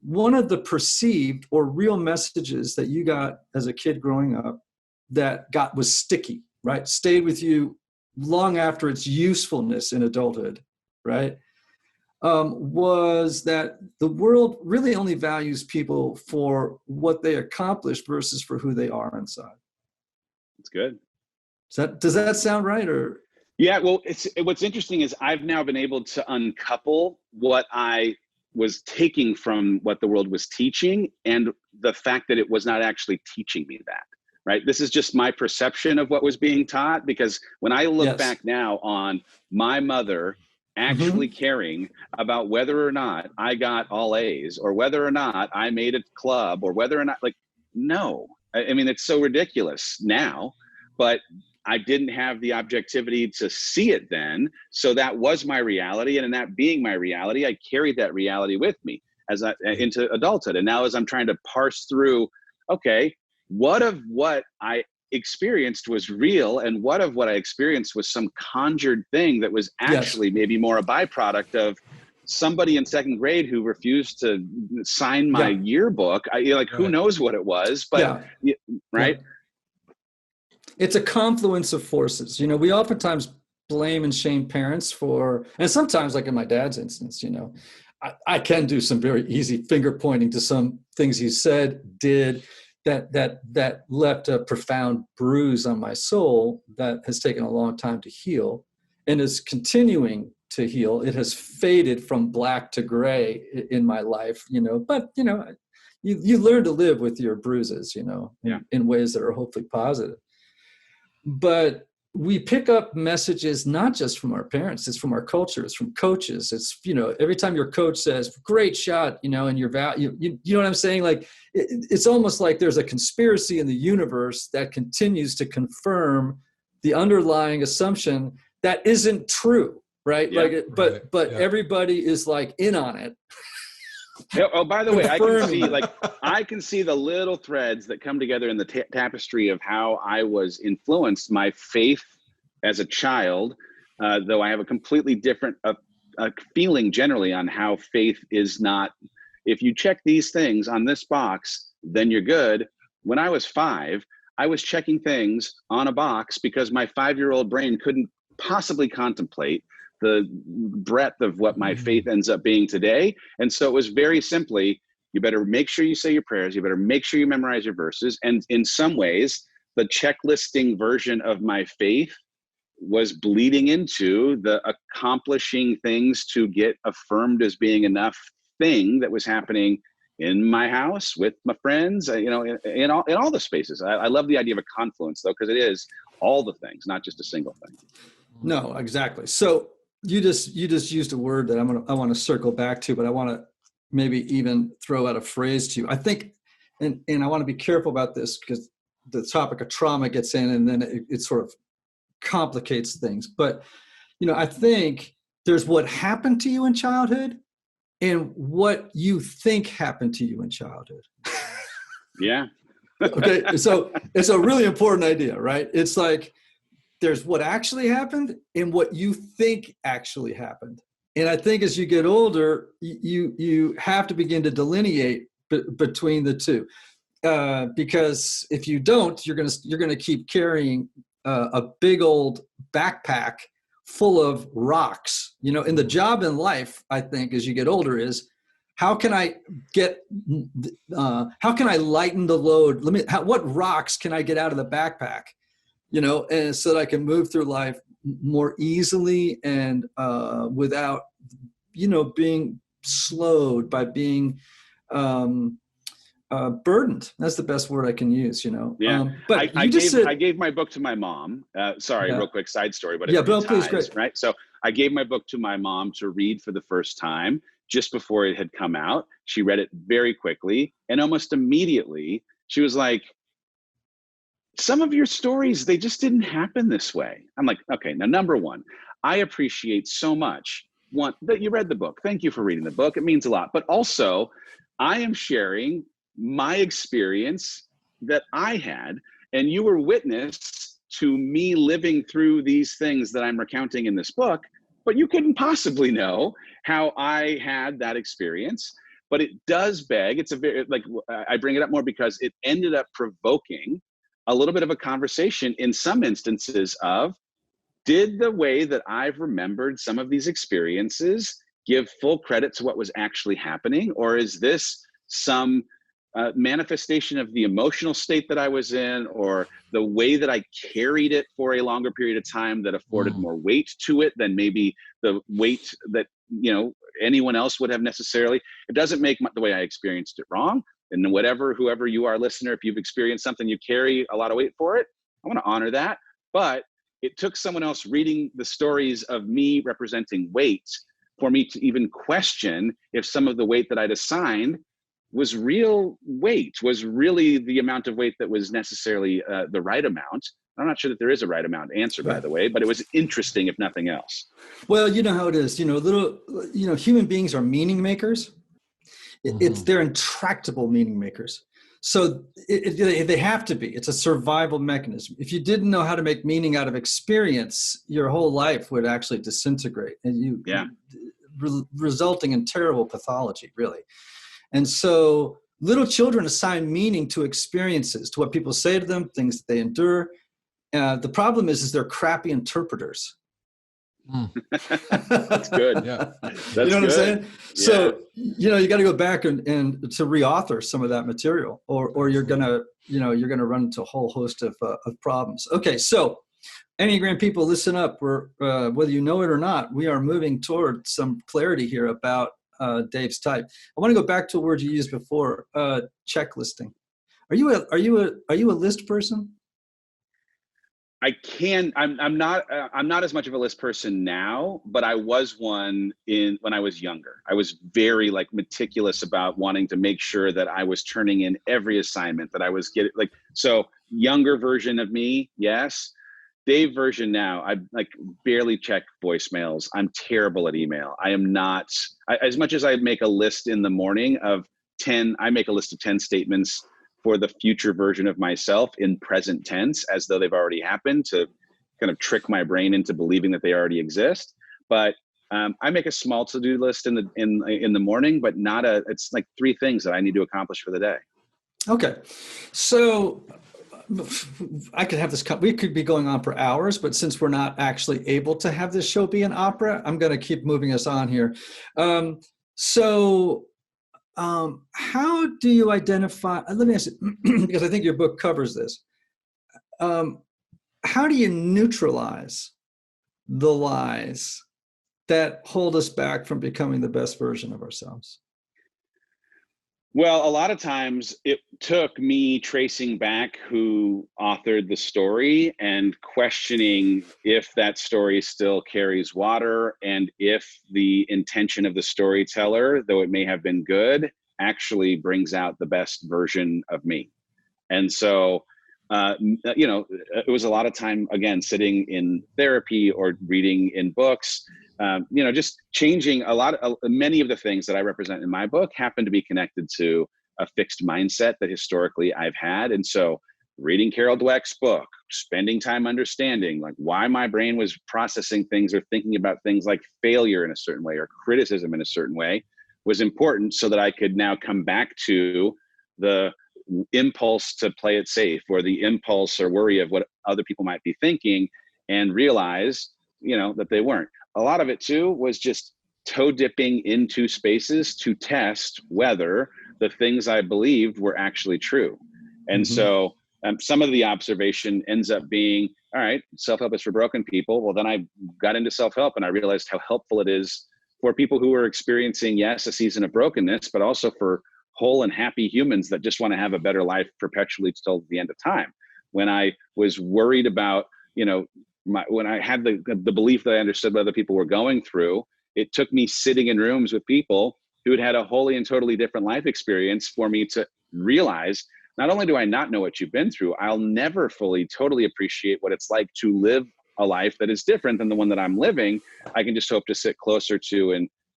one of the perceived or real messages that you got as a kid growing up that was sticky, right? Stayed with you long after its usefulness in adulthood, right? Was that the world really only values people for what they accomplish versus for who they are inside. That's good. Does that sound right? Or yeah, well, what's interesting is I've now been able to uncouple what I was taking from what the world was teaching and the fact that it was not actually teaching me that, right? This is just my perception of what was being taught, because when I look back now on my mother actually caring about whether or not I got all A's or whether or not I made a club or whether or not, no. I mean, it's so ridiculous now, but I didn't have the objectivity to see it then. So that was my reality. And in that being my reality, I carried that reality with me into adulthood. And now as I'm trying to parse through, okay, what of what I experienced was real and what of what I experienced was some conjured thing that was actually maybe more a byproduct of somebody in second grade who refused to sign my yearbook. Who knows what it was, but right. It's a confluence of forces. We oftentimes blame and shame parents for, and sometimes like in my dad's instance, I can do some very easy finger pointing to some things he said, did, that left a profound bruise on my soul that has taken a long time to heal and is continuing to heal. It has faded from black to gray in my life, but you learn to live with your bruises, in ways that are hopefully positive. But we pick up messages not just from our parents, it's from our culture, it's from coaches. It's, every time your coach says, great shot, and your value, you know what I'm saying? Like, it's almost like there's a conspiracy in the universe that continues to confirm the underlying assumption that isn't true, right? Yeah, but everybody is like in on it. Oh, by the way, I can see the little threads that come together in the tapestry of how I was influenced. My faith as a child, though I have a completely different feeling generally on how faith is not, if you check these things on this box, then you're good. when I was 5, I was checking things on a box because my 5-year-old brain couldn't possibly contemplate the breadth of what my faith ends up being today. And so it was very simply, you better make sure you say your prayers. You better make sure you memorize your verses. And in some ways, the checklisting version of my faith was bleeding into the accomplishing things to get affirmed as being enough thing that was happening in my house with my friends, in all the spaces. I love the idea of a confluence, though, because it is all the things, not just a single thing. No, exactly. So you just used a word that I want to circle back to, but I want to maybe even throw out a phrase to you. I think, and I want to be careful about this because the topic of trauma gets in, and then it sort of complicates things. But I think there's what happened to you in childhood and what you think happened to you in childhood. Yeah. Okay. So it's a really important idea, right? It's like there's what actually happened and what you think actually happened. And I think as you get older, you have to begin to delineate between the two, because if you don't, you're gonna keep carrying a big old backpack full of rocks. And the job in life, I think, as you get older, is how can I lighten the load? What rocks can I get out of the backpack? And so that I can move through life more easily and without, being slowed by being burdened. That's the best word I can use, Yeah. But I gave my book to my mom. Real quick side story, but please, great. Right. So I gave my book to my mom to read for the first time just before it had come out. She read it very quickly, and almost immediately she was like, some of your stories, they just didn't happen this way. I'm like, okay, now number one, I appreciate so much that you read the book. Thank you for reading the book. It means a lot. But also, I am sharing my experience that I had, and you were witness to me living through these things that I'm recounting in this book, but you couldn't possibly know how I had that experience. But it does beg, I bring it up more because it ended up provoking a little bit of a conversation in some instances of, did the way that I've remembered some of these experiences give full credit to what was actually happening? Or is this some manifestation of the emotional state that I was in, or the way that I carried it for a longer period of time that afforded more weight to it than maybe the weight that, anyone else would have necessarily? It doesn't make the way I experienced it wrong. And whoever you are, listener, if you've experienced something, you carry a lot of weight for it. I want to honor that. But it took someone else reading the stories of me representing weight for me to even question if some of the weight that I'd assigned was real weight, was really the amount of weight that was necessarily the right amount. I'm not sure that there is a right amount answer, by the way, but it was interesting, if nothing else. Well, you know how it is. Human beings are meaning makers. They're intractable meaning makers. So they have to be. It's a survival mechanism. If you didn't know how to make meaning out of experience, your whole life would actually disintegrate, and resulting in terrible pathology, really. And so little children assign meaning to experiences, to what people say to them, things that they endure. The problem is they're crappy interpreters. That's good. Yeah. That's you know what I'm saying? Yeah. So, you got to go back and to reauthor some of that material, or you're going to run into a whole host of problems. Okay. So Enneagram people, listen up. We're, whether you know it or not, we are moving toward some clarity here about Dave's type. I want to go back to a word you used before, checklisting. Are you a list person? I'm not as much of a list person now, but I was one when I was younger. I was very meticulous about wanting to make sure that I was turning in every assignment that I was getting. So younger version of me, yes. Dave version now, I barely check voicemails. I'm terrible at email. I am not, as much as I make a list in the morning of 10, I make a list of 10 statements for the future version of myself in present tense, as though they've already happened, to kind of trick my brain into believing that they already exist. But I make a small to-do list in the morning, but it's 3 things that I need to accomplish for the day. Okay. So I could have this, we could be going on for hours, but since we're not actually able to have this show be an opera, I'm going to keep moving us on here. How do you identify, let me ask you, because I think your book covers this. How do you neutralize the lies that hold us back from becoming the best version of ourselves? Well, a lot of times it took me tracing back who authored the story and questioning if that story still carries water and if the intention of the storyteller, though it may have been good, actually brings out the best version of me. And so, it was a lot of time, again, sitting in therapy or reading in books. Just changing many of the things that I represent in my book happen to be connected to a fixed mindset that historically I've had. And so reading Carol Dweck's book, spending time understanding like why my brain was processing things or thinking about things like failure in a certain way or criticism in a certain way was important so that I could now come back to the impulse to play it safe or the impulse or worry of what other people might be thinking and realize, that they weren't. A lot of it too was just toe dipping into spaces to test whether the things I believed were actually true. And so some of the observation ends up being, all right, self-help is for broken people. Well, then I got into self-help and I realized how helpful it is for people who are experiencing, yes, a season of brokenness, but also for whole and happy humans that just want to have a better life perpetually till the end of time. When I was worried about, when I had the belief that I understood what other people were going through, it took me sitting in rooms with people who had had a wholly and totally different life experience for me to realize, not only do I not know what you've been through, I'll never fully, totally appreciate what it's like to live a life that is different than the one that I'm living. I can just hope to sit closer to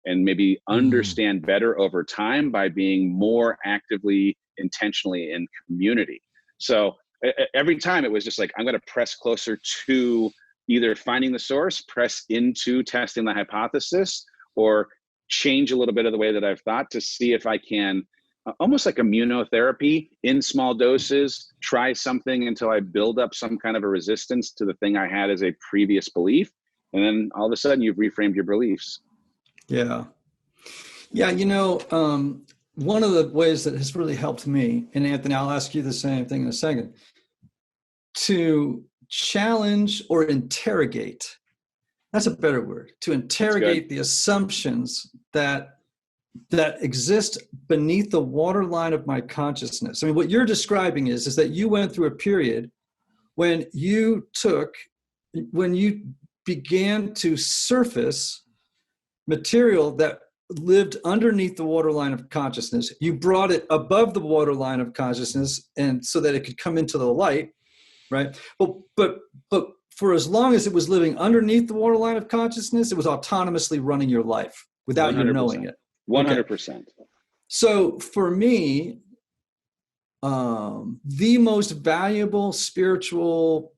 and maybe understand better over time by being more actively, intentionally in community. So every time it was just like, I'm going to press closer to either finding the source, press into testing the hypothesis, or change a little bit of the way that I've thought to see if I can, almost like immunotherapy in small doses, try something until I build up some kind of a resistance to the thing I had as a previous belief. And then all of a sudden you've reframed your beliefs. Yeah. Yeah. One of the ways that has really helped me, and Anthony, I'll ask you the same thing in a second, to challenge or interrogate, that's a better word, to interrogate the assumptions that exist beneath the waterline of my consciousness. I mean, what you're describing is that you went through a period when you began to surface material that lived underneath the waterline of consciousness. You brought it above the waterline of consciousness, and so that it could come into the light, right? But for as long as it was living underneath the waterline of consciousness, it was autonomously running your life without 100%. You knowing it. 100%. Okay. So for me, the most valuable spiritual,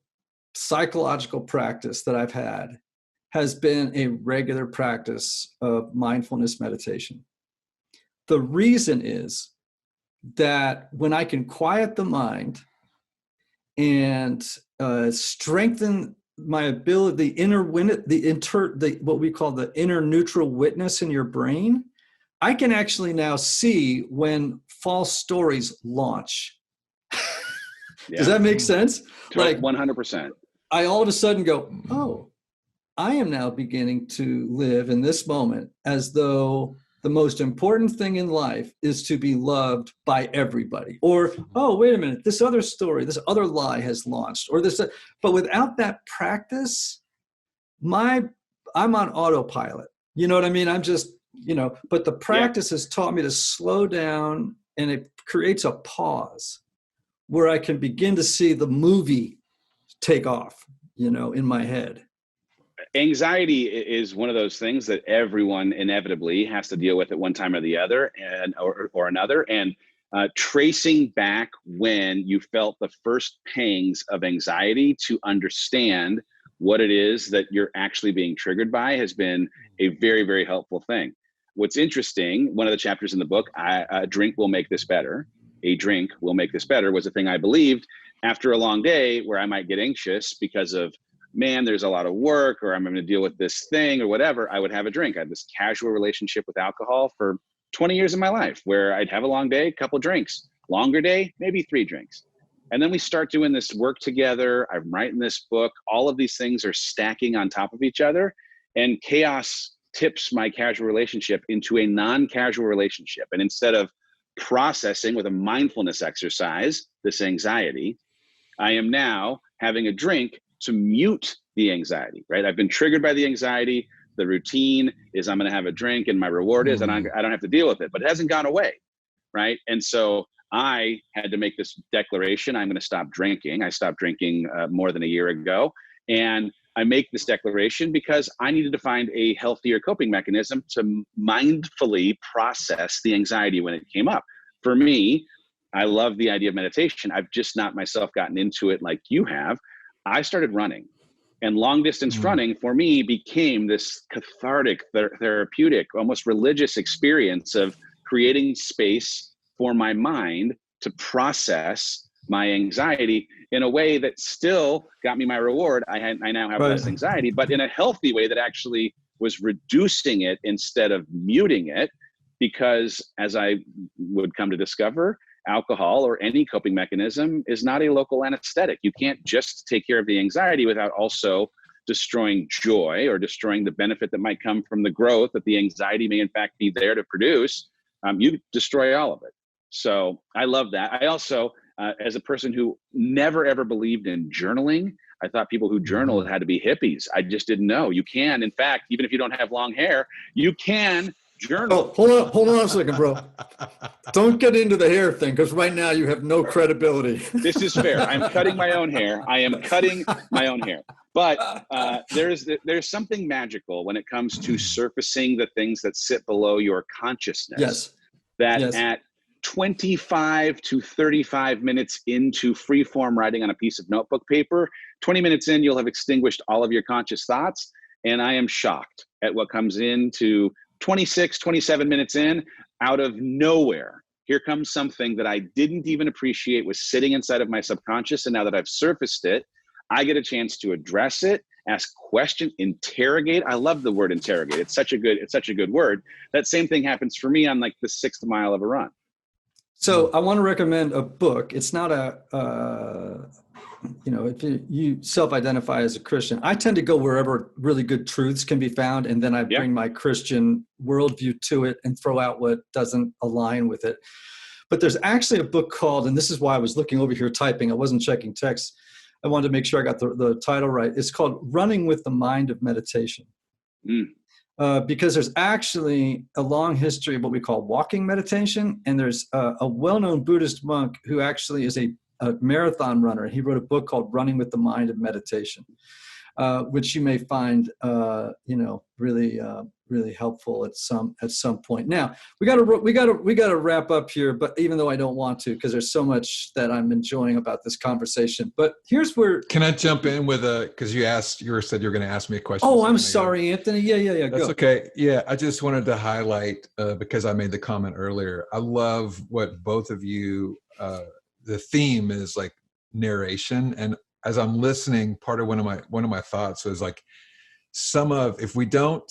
psychological practice that I've had has been a regular practice of mindfulness meditation. The reason is that when I can quiet the mind and strengthen my ability, what we call the inner neutral witness in your brain, I can actually now see when false stories launch. Yeah. Does that make sense? Like 100%. I all of a sudden go, oh, I am now beginning to live in this moment as though the most important thing in life is to be loved by everybody. Or, oh, wait a minute, this other story, this other lie has launched. Or this, but without that practice, I'm on autopilot. You know what I mean? I'm just, but the practice has taught me to slow down, and it creates a pause where I can begin to see the movie take off, in my head. Anxiety is one of those things that everyone inevitably has to deal with at one time or the other, or another. And tracing back when you felt the first pangs of anxiety to understand what it is that you're actually being triggered by has been a very, very helpful thing. What's interesting, one of the chapters in the book, a drink will make this better, a drink will make this better was a thing I believed. After a long day where I might get anxious because of, man, there's a lot of work, or I'm going to deal with this thing or whatever, I would have a drink. I had this casual relationship with alcohol for 20 years of my life where I'd have a long day, couple drinks, longer day, maybe 3 drinks. And then we start doing this work together. I'm writing this book. All of these things are stacking on top of each other, and chaos tips my casual relationship into a non-casual relationship. And instead of processing with a mindfulness exercise this anxiety, I am now having a drink to mute the anxiety, right? I've been triggered by the anxiety. The routine is I'm going to have a drink, and my reward is, and I don't have to deal with it, but it hasn't gone away, right? And so I had to make this declaration. I'm going to stop drinking. I stopped drinking more than a year ago. And I make this declaration because I needed to find a healthier coping mechanism to mindfully process the anxiety when it came up. For me, I love the idea of meditation. I've just not myself gotten into it like you have. I started running, and long distance running for me became this cathartic, therapeutic, almost religious experience of creating space for my mind to process my anxiety in a way that still got me my reward. I now have less anxiety, but in a healthy way that actually was reducing it instead of muting it. Because as I would come to discover, alcohol or any coping mechanism is not a local anesthetic. You can't just take care of the anxiety without also destroying joy or destroying the benefit that might come from the growth that the anxiety may in fact be there to produce. You destroy all of it. So I love that. I also, as a person who never ever believed in journaling, I thought people who journal had to be hippies. I just didn't know. You can, in fact, even if you don't have long hair, you can journal. Oh, hold on a second, bro. Don't get into the hair thing, because right now you have no credibility. This is fair. I'm cutting my own hair. I am cutting my own hair. But there's something magical when it comes to surfacing the things that sit below your consciousness. Yes. At 25 to 35 minutes into free form writing on a piece of notebook paper, 20 minutes in, you'll have extinguished all of your conscious thoughts. And I am shocked at what comes into 26, 27 minutes in, out of nowhere. Here comes something that I didn't even appreciate was sitting inside of my subconscious. And now that I've surfaced it, I get a chance to address it, ask questions, interrogate. I love the word interrogate. It's such a good word. That same thing happens for me on like the 6th mile of a run. So I want to recommend a book. It's not if you self-identify as a Christian, I tend to go wherever really good truths can be found. And then I bring my Christian worldview to it and throw out what doesn't align with it. But there's actually a book called, and this is why I was looking over here typing, I wasn't checking text. I wanted to make sure I got the title right. It's called Running with the Mind of Meditation. Because there's actually a long history of what we call walking meditation. And there's a well-known Buddhist monk who actually is a marathon runner. He wrote a book called Running with the Mind of Meditation, which you may find, really helpful at some point. Now we got to wrap up here, but even though I don't want to, because there's so much that I'm enjoying about this conversation. But here's where. Can I jump in with because you said you were going to ask me a question. Oh, I'm sorry, Anthony. Yeah. That's go. Okay. Yeah, I just wanted to highlight because I made the comment earlier. I love what both of you. The theme is like narration, and as I'm listening, part of one of my thoughts was like if we don't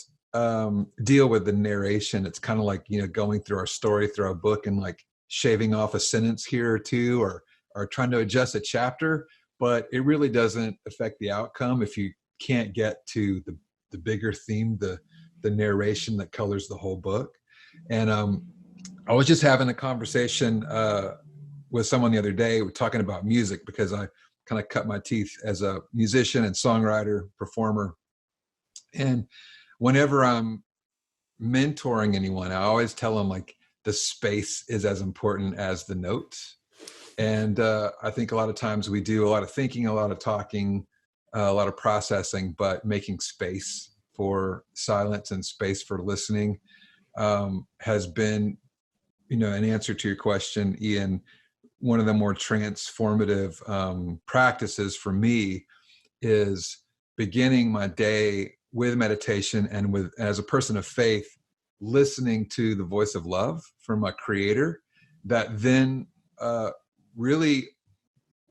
deal with the narration, it's kind of like going through our story through our book and like shaving off a sentence here or two, or trying to adjust a chapter, but it really doesn't affect the outcome if you can't get to the bigger theme, the narration that colors the whole book. And I was just having a conversation with someone the other day. We're talking about music because I kind of cut my teeth as a musician and songwriter, performer. And whenever I'm mentoring anyone, I always tell them like the space is as important as the notes. And I think a lot of times we do a lot of thinking, a lot of talking, a lot of processing, but making space for silence and space for listening has been, an answer to your question, Ian. One of the more transformative practices for me is beginning my day with meditation and as a person of faith, listening to the voice of love from my creator that then really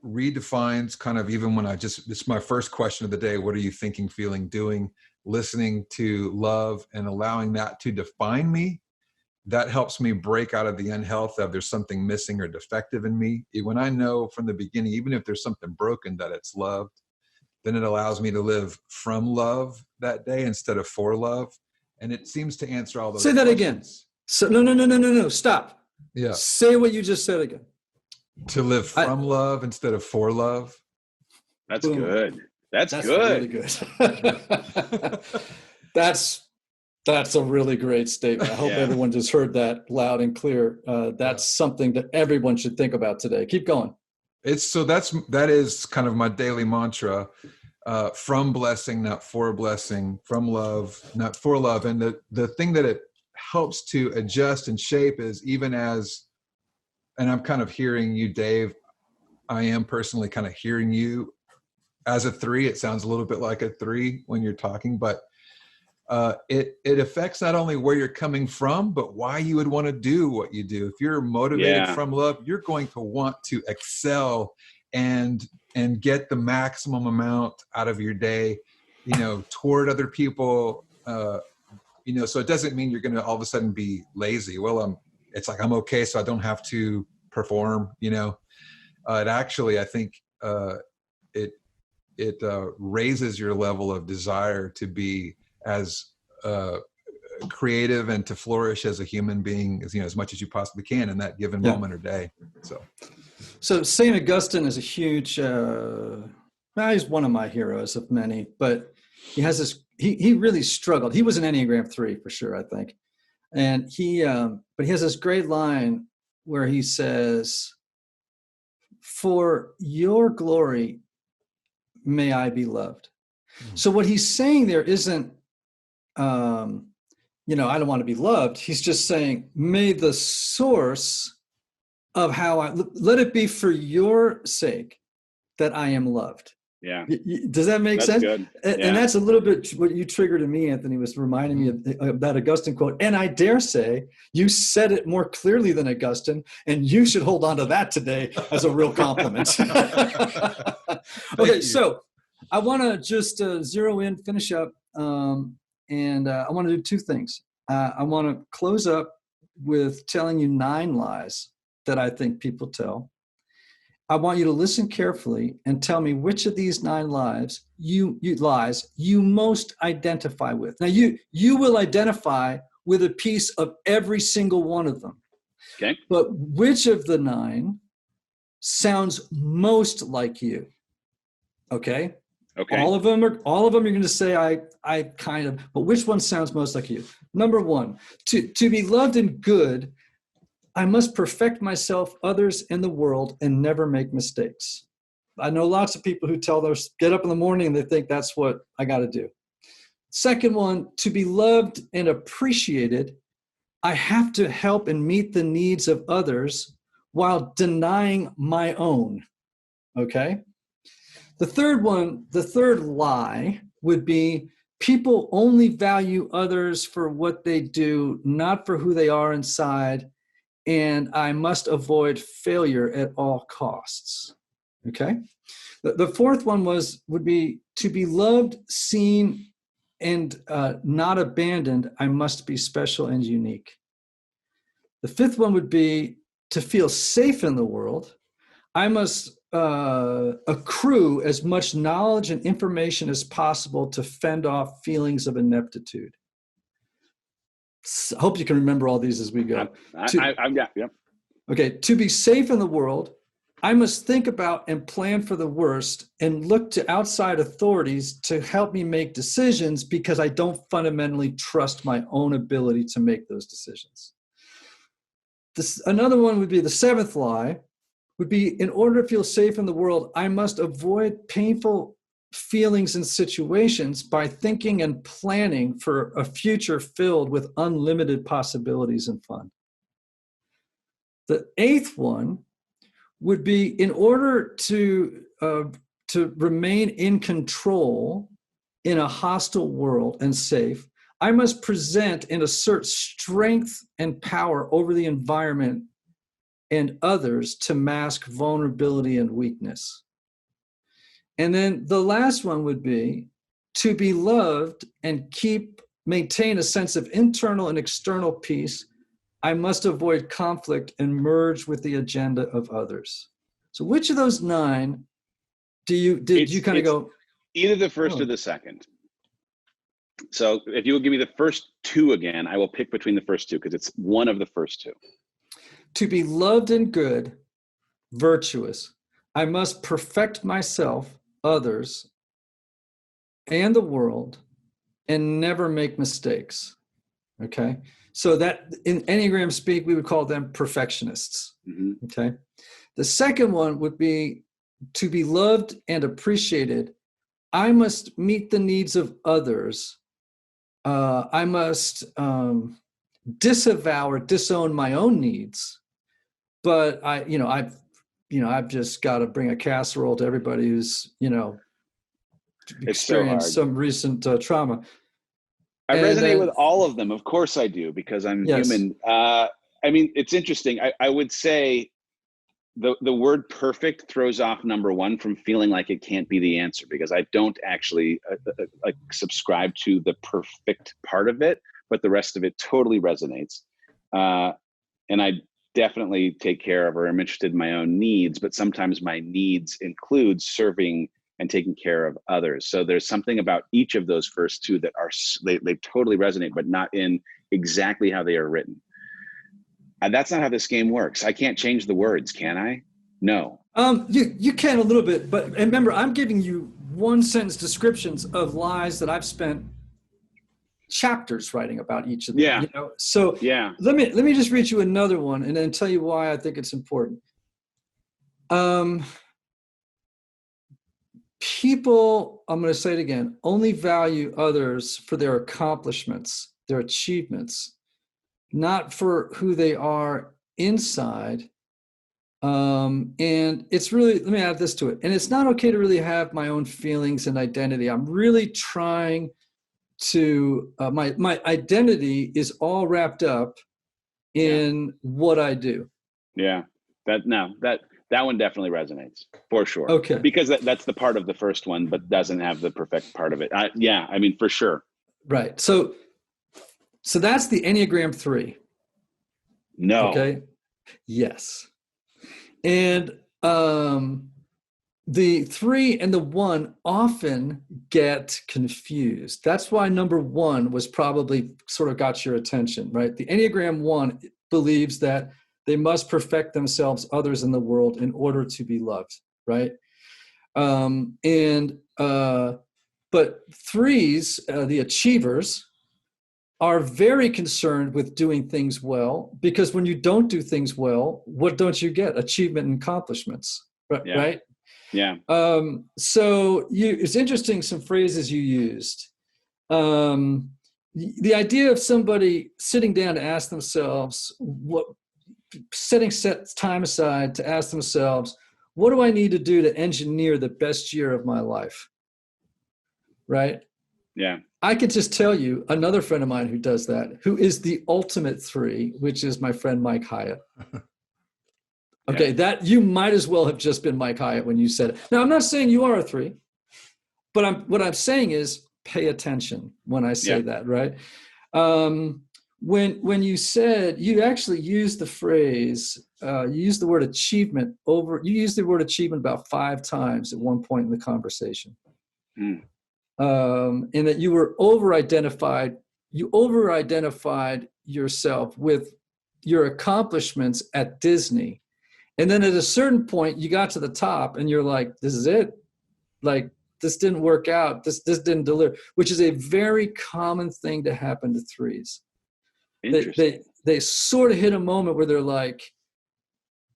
redefines kind of, even when it's my first question of the day, what are you thinking, feeling, doing, listening to love and allowing that to define me. That helps me break out of the unhealth of there's something missing or defective in me. When I know from the beginning, even if there's something broken, that it's loved, then it allows me to live from love that day instead of for love. And it seems to answer all those questions. Say that again. So no. Stop. Yeah. Say what you just said again. To live from love instead of for love. That's good. That's good. Really good. That's a really great statement. I hope everyone just heard that loud and clear. That's something that everyone should think about today. Keep going. That is kind of my daily mantra. From blessing, not for blessing. From love, not for love. And the thing that it helps to adjust and shape is, even as, and I'm kind of hearing you, Dave, I am personally kind of hearing you as a 3. It sounds a little bit like a 3 when you're talking, but it affects not only where you're coming from, but why you would want to do what you do. If you're motivated from love, you're going to want to excel and get the maximum amount out of your day, toward other people, so it doesn't mean you're going to all of a sudden be lazy. Well, it's like, I'm okay, so I don't have to perform, it actually, I think, it raises your level of desire to be as creative and to flourish as a human being as much as you possibly can in that given moment or day. So St. Augustine is a huge, he's one of my heroes of many, but he has this, he really struggled. He was an Enneagram 3 for sure, I think. And but he has this great line where he says, "For your glory, may I be loved." So what he's saying there isn't, I don't want to be loved. He's just saying, may the source of how let it be for your sake that I am loved. Yeah. Does that make sense? Good. And that's a little bit what you triggered in me, Anthony, was reminding me of that Augustine quote. And I dare say you said it more clearly than Augustine, and you should hold on to that today as a real compliment. Okay, so I want to just zero in, finish up, and I want to do 2 things. I want to close up with telling you 9 lies that I think people tell. I want you to listen carefully and tell me which of these 9 lies you most identify with. Now, you will identify with a piece of every single one of them. Okay. But which of the 9 sounds most like you? Okay. Okay. All of them you're going to say I kind of, but which one sounds most like you? Number 1, to be loved and good, I must perfect myself, others, and the world, and never make mistakes. I know lots of people who tell those, get up in the morning and they think that's what I got to do. Second one, to be loved and appreciated, I have to help and meet the needs of others while denying my own. Okay? The third lie would be, people only value others for what they do, not for who they are inside, and I must avoid failure at all costs. Okay? The fourth one would be, to be loved, seen, and not abandoned, I must be special and unique. The fifth one would be, to feel safe in the world, I must accrue as much knowledge and information as possible to fend off feelings of ineptitude. I hope you can remember all these as we go. Yeah. Okay, to be safe in the world, I must think about and plan for the worst and look to outside authorities to help me make decisions because I don't fundamentally trust my own ability to make those decisions. Another one would be the 7th lie, would be, in order to feel safe in the world, I must avoid painful feelings and situations by thinking and planning for a future filled with unlimited possibilities and fun. The 8th one would be, in order to remain in control in a hostile world and safe, I must present and assert strength and power over the environment and others to mask vulnerability and weakness. And then the last one would be to be loved and maintain a sense of internal and external peace. I must avoid conflict and merge with the agenda of others. So which of those 9 did you kind of go? Either the first or the second. So if you will give me the first 2 again, I will pick between the first 2 because it's one of the first 2. To be loved and good, virtuous, I must perfect myself, others, and the world, and never make mistakes. Okay? So that in Enneagram speak, we would call them perfectionists. Mm-hmm. Okay? The second one would be to be loved and appreciated. I must meet the needs of others. I must disavow or disown my own needs. But I've just got to bring a casserole to everybody who's, experienced some recent trauma. I resonate with all of them. Of course I do, because I'm human. It's interesting. I would say the word perfect throws off number 1 from feeling like it can't be the answer, because I don't actually subscribe to the perfect part of it, but the rest of it totally resonates. And I definitely take care of or am interested in my own needs, but sometimes my needs include serving and taking care of others. So there's something about each of those first 2 that they totally resonate, but not in exactly how they are written. And that's not how this game works. I can't change the words, can I? No. You can a little bit, but remember, I'm giving you 1-sentence descriptions of lies that I've spent chapters writing about each of them. Yeah. So let me just read you another one and then tell you why I think it's important. People, I'm going to say it again, only value others for their accomplishments, their achievements, not for who they are inside. And it's really, let me add this to it. And it's not okay to really have my own feelings and identity. I'm really trying to, my identity is all wrapped up in what I do. Yeah, that one definitely resonates for sure. Okay. Because that's the part of the first one, but doesn't have the perfect part of it. For sure. Right. So that's the Enneagram 3. No. Okay. Yes. And the 3 and the 1 often get confused. That's why number 1 was probably sort of got your attention, right? The Enneagram 1 believes that they must perfect themselves, others in the world, in order to be loved, right? But 3s, the achievers, are very concerned with doing things well, because when you don't do things well, what don't you get? Achievement and accomplishments, right? Yeah. So it's interesting, some phrases you used. The idea of somebody sitting down to ask themselves, setting time aside to ask themselves, what do I need to do to engineer the best year of my life? Right? Yeah. I could just tell you another friend of mine who does that, who is the ultimate 3, which is my friend Mike Hyatt. Okay, that you might as well have just been Mike Hyatt when you said it. Now, I'm not saying you are a 3, but what I'm saying is pay attention when I say that, right? When you said, you actually used the phrase, you used the word achievement about 5 times at one point in the conversation. And that you were over-identified yourself with your accomplishments at Disney. And then at a certain point, you got to the top and you're like, this is it. Like, this didn't work out. This didn't deliver, which is a very common thing to happen to 3s. They sort of hit a moment where they're like,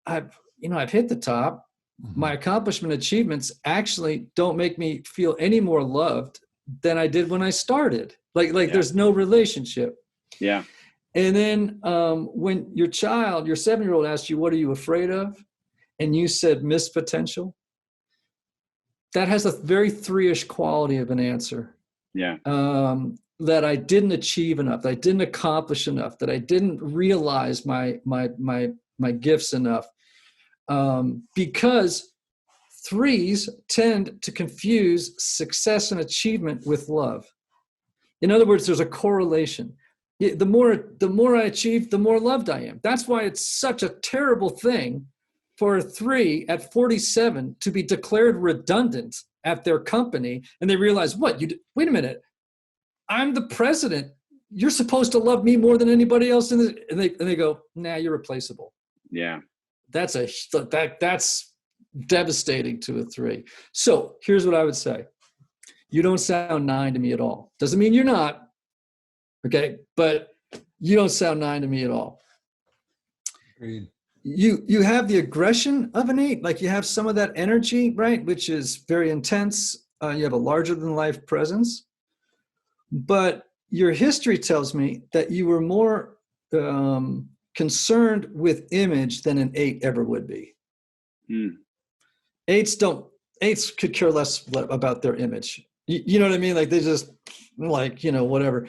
I've hit the top. Mm-hmm. My accomplishment achievements actually don't make me feel any more loved than I did when I started. There's no relationship. Yeah. And then when your 7-year-old asked you, what are you afraid of? And you said missed potential. That has a very 3-ish quality of an answer. Yeah. That I didn't achieve enough, that I didn't accomplish enough, that I didn't realize my my gifts enough. Because 3s tend to confuse success and achievement with love. In other words, there's a correlation. The more I achieve, the more loved I am. That's why it's such a terrible thing for a 3 at 47 to be declared redundant at their company, and they realize, wait a minute, I'm the president. You're supposed to love me more than anybody else and they go, nah, you're replaceable. Yeah. That's devastating to a 3. So here's what I would say. You don't sound 9 to me at all. Doesn't mean you're not, okay? But you don't sound 9 to me at all. Agreed. You have the aggression of an 8, like you have some of that energy, right? Which is very intense. You have a larger than life presence. But your history tells me that you were more concerned with image than an 8 ever would be. 8s could care less about their image. You know what I mean? Like they just whatever.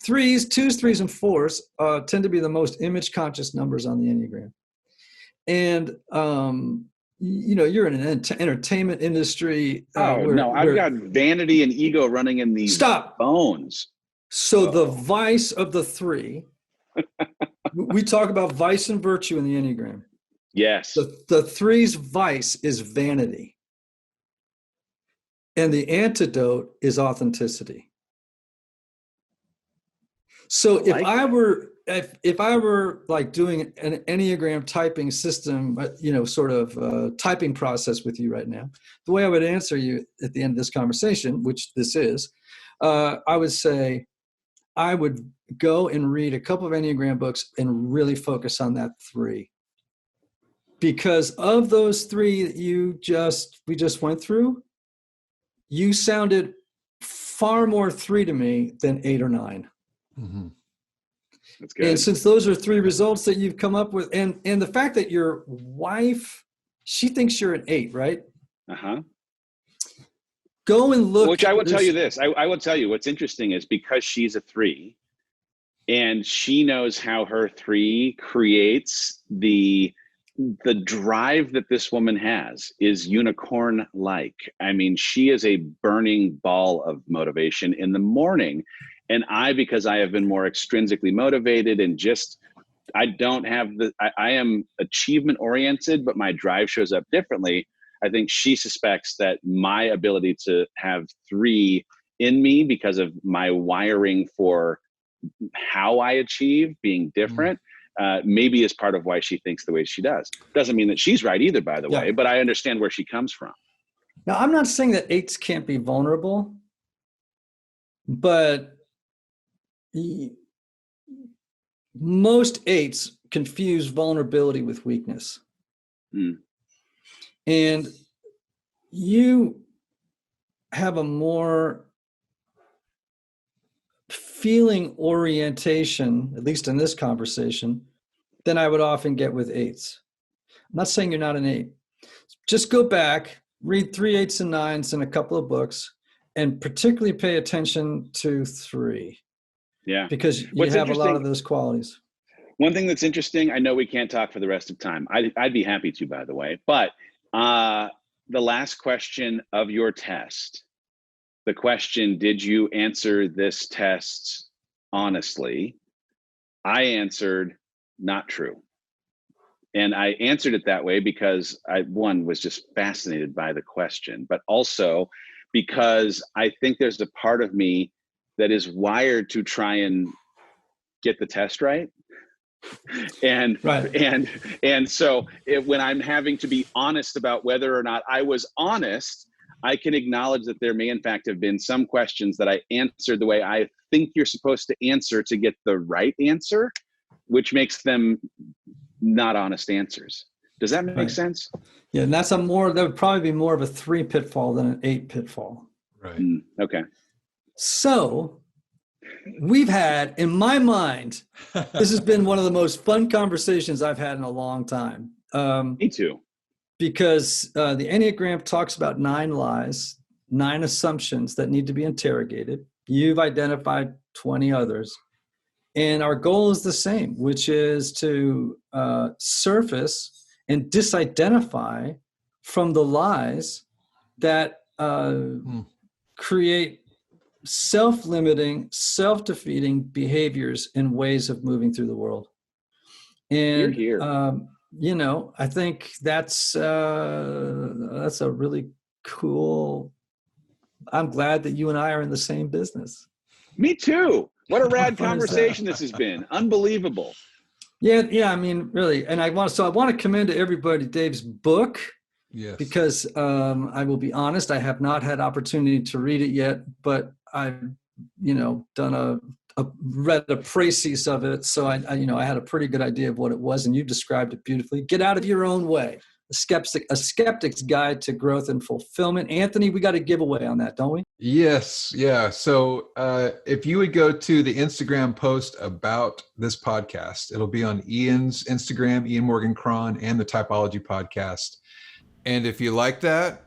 2s, 3s, and 4s tend to be the most image conscious numbers on the Enneagram. And, you're in an entertainment industry. I've got vanity and ego running in these bones. So the vice of the 3, we talk about vice and virtue in the Enneagram. Yes. The 3's vice is vanity. And the antidote is authenticity. So if I were like doing an Enneagram typing system, sort of typing process with you right now, the way I would answer you at the end of this conversation, which this is, I would say I would go and read a couple of Enneagram books and really focus on that 3. Because of those 3 that we just went through, you sounded far more 3 to me than 8 or 9. Mm-hmm. That's good. And since those are 3 results that you've come up with, and the fact that your wife, she thinks you're an 8, right? Uh-huh. Go and look. Which I will tell you this. I will tell you what's interesting is because she's a 3 and she knows how her 3 creates the drive that this woman has is unicorn-like. I mean, she is a burning ball of motivation in the morning. And because I have been more extrinsically motivated and I am achievement oriented, but my drive shows up differently. I think she suspects that my ability to have 3 in me because of my wiring for how I achieve being different, maybe is part of why she thinks the way she does. Doesn't mean that she's right either, by the way, but I understand where she comes from. Now, I'm not saying that 8s can't be vulnerable, but most 8s confuse vulnerability with weakness. And you have a more feeling orientation, at least in this conversation, than I would often get with 8s. I'm not saying you're not an 8. Just go back, read 3, 8s, and 9s in a couple of books, and particularly pay attention to 3. Yeah. Because you have a lot of those qualities. One thing that's interesting, I know we can't talk for the rest of time. I'd be happy to, by the way, but the last question of your test, the question, did you answer this test honestly? I answered not true. And I answered it that way because I was just fascinated by the question, but also because I think there's a part of me that is wired to try and get the test right. And so when I'm having to be honest about whether or not I was honest, I can acknowledge that there may in fact have been some questions that I answered the way I think you're supposed to answer to get the right answer, which makes them not honest answers. Does that make sense? Yeah, and that would probably be more of a 3 pitfall than an 8 pitfall. Right. Okay. So we've had, in my mind, this has been one of the most fun conversations I've had in a long time. Me too. Because the Enneagram talks about 9 lies, 9 assumptions that need to be interrogated. You've identified 20 others. And our goal is the same, which is to surface and disidentify from the lies that create self-limiting, self-defeating behaviors and ways of moving through the world. And Hear, hear. I think that's a really cool. I'm glad that you and I are in the same business. Me too. What a rad fun is that? conversation this has been. Unbelievable. Yeah. I mean, really. And I want to commend to everybody Dave's book. Yes. Because I will be honest, I have not had opportunity to read it yet, but I've, done read a précis of it. So I had a pretty good idea of what it was, and you described it beautifully. Get Out of Your Own Way. A Skeptic's Guide to Growth and Fulfillment. Anthony, we got a giveaway on that, don't we? Yes. Yeah. So if you would go to the Instagram post about this podcast, it'll be on Ian's Instagram, Ian Morgan Cron, and the Typology podcast. And if you like that,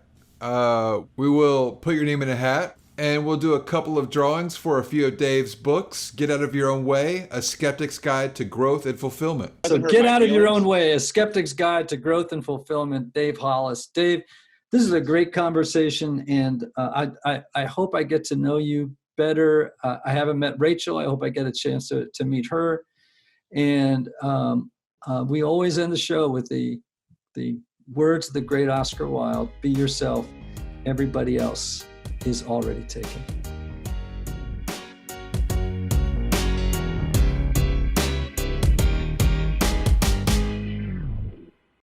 we will put your name in a hat, and we'll do a couple of drawings for a few of Dave's books. Get Out of Your Own Way, A Skeptic's Guide to Growth and Fulfillment. So Get Out of Your Own Way, A Skeptic's Guide to Growth and Fulfillment, Dave Hollis. Dave, this is a great conversation, and I hope I get to know you better. I haven't met Rachel. I hope I get a chance to meet her. And we always end the show with the words of the great Oscar Wilde: be yourself, everybody else is already taken.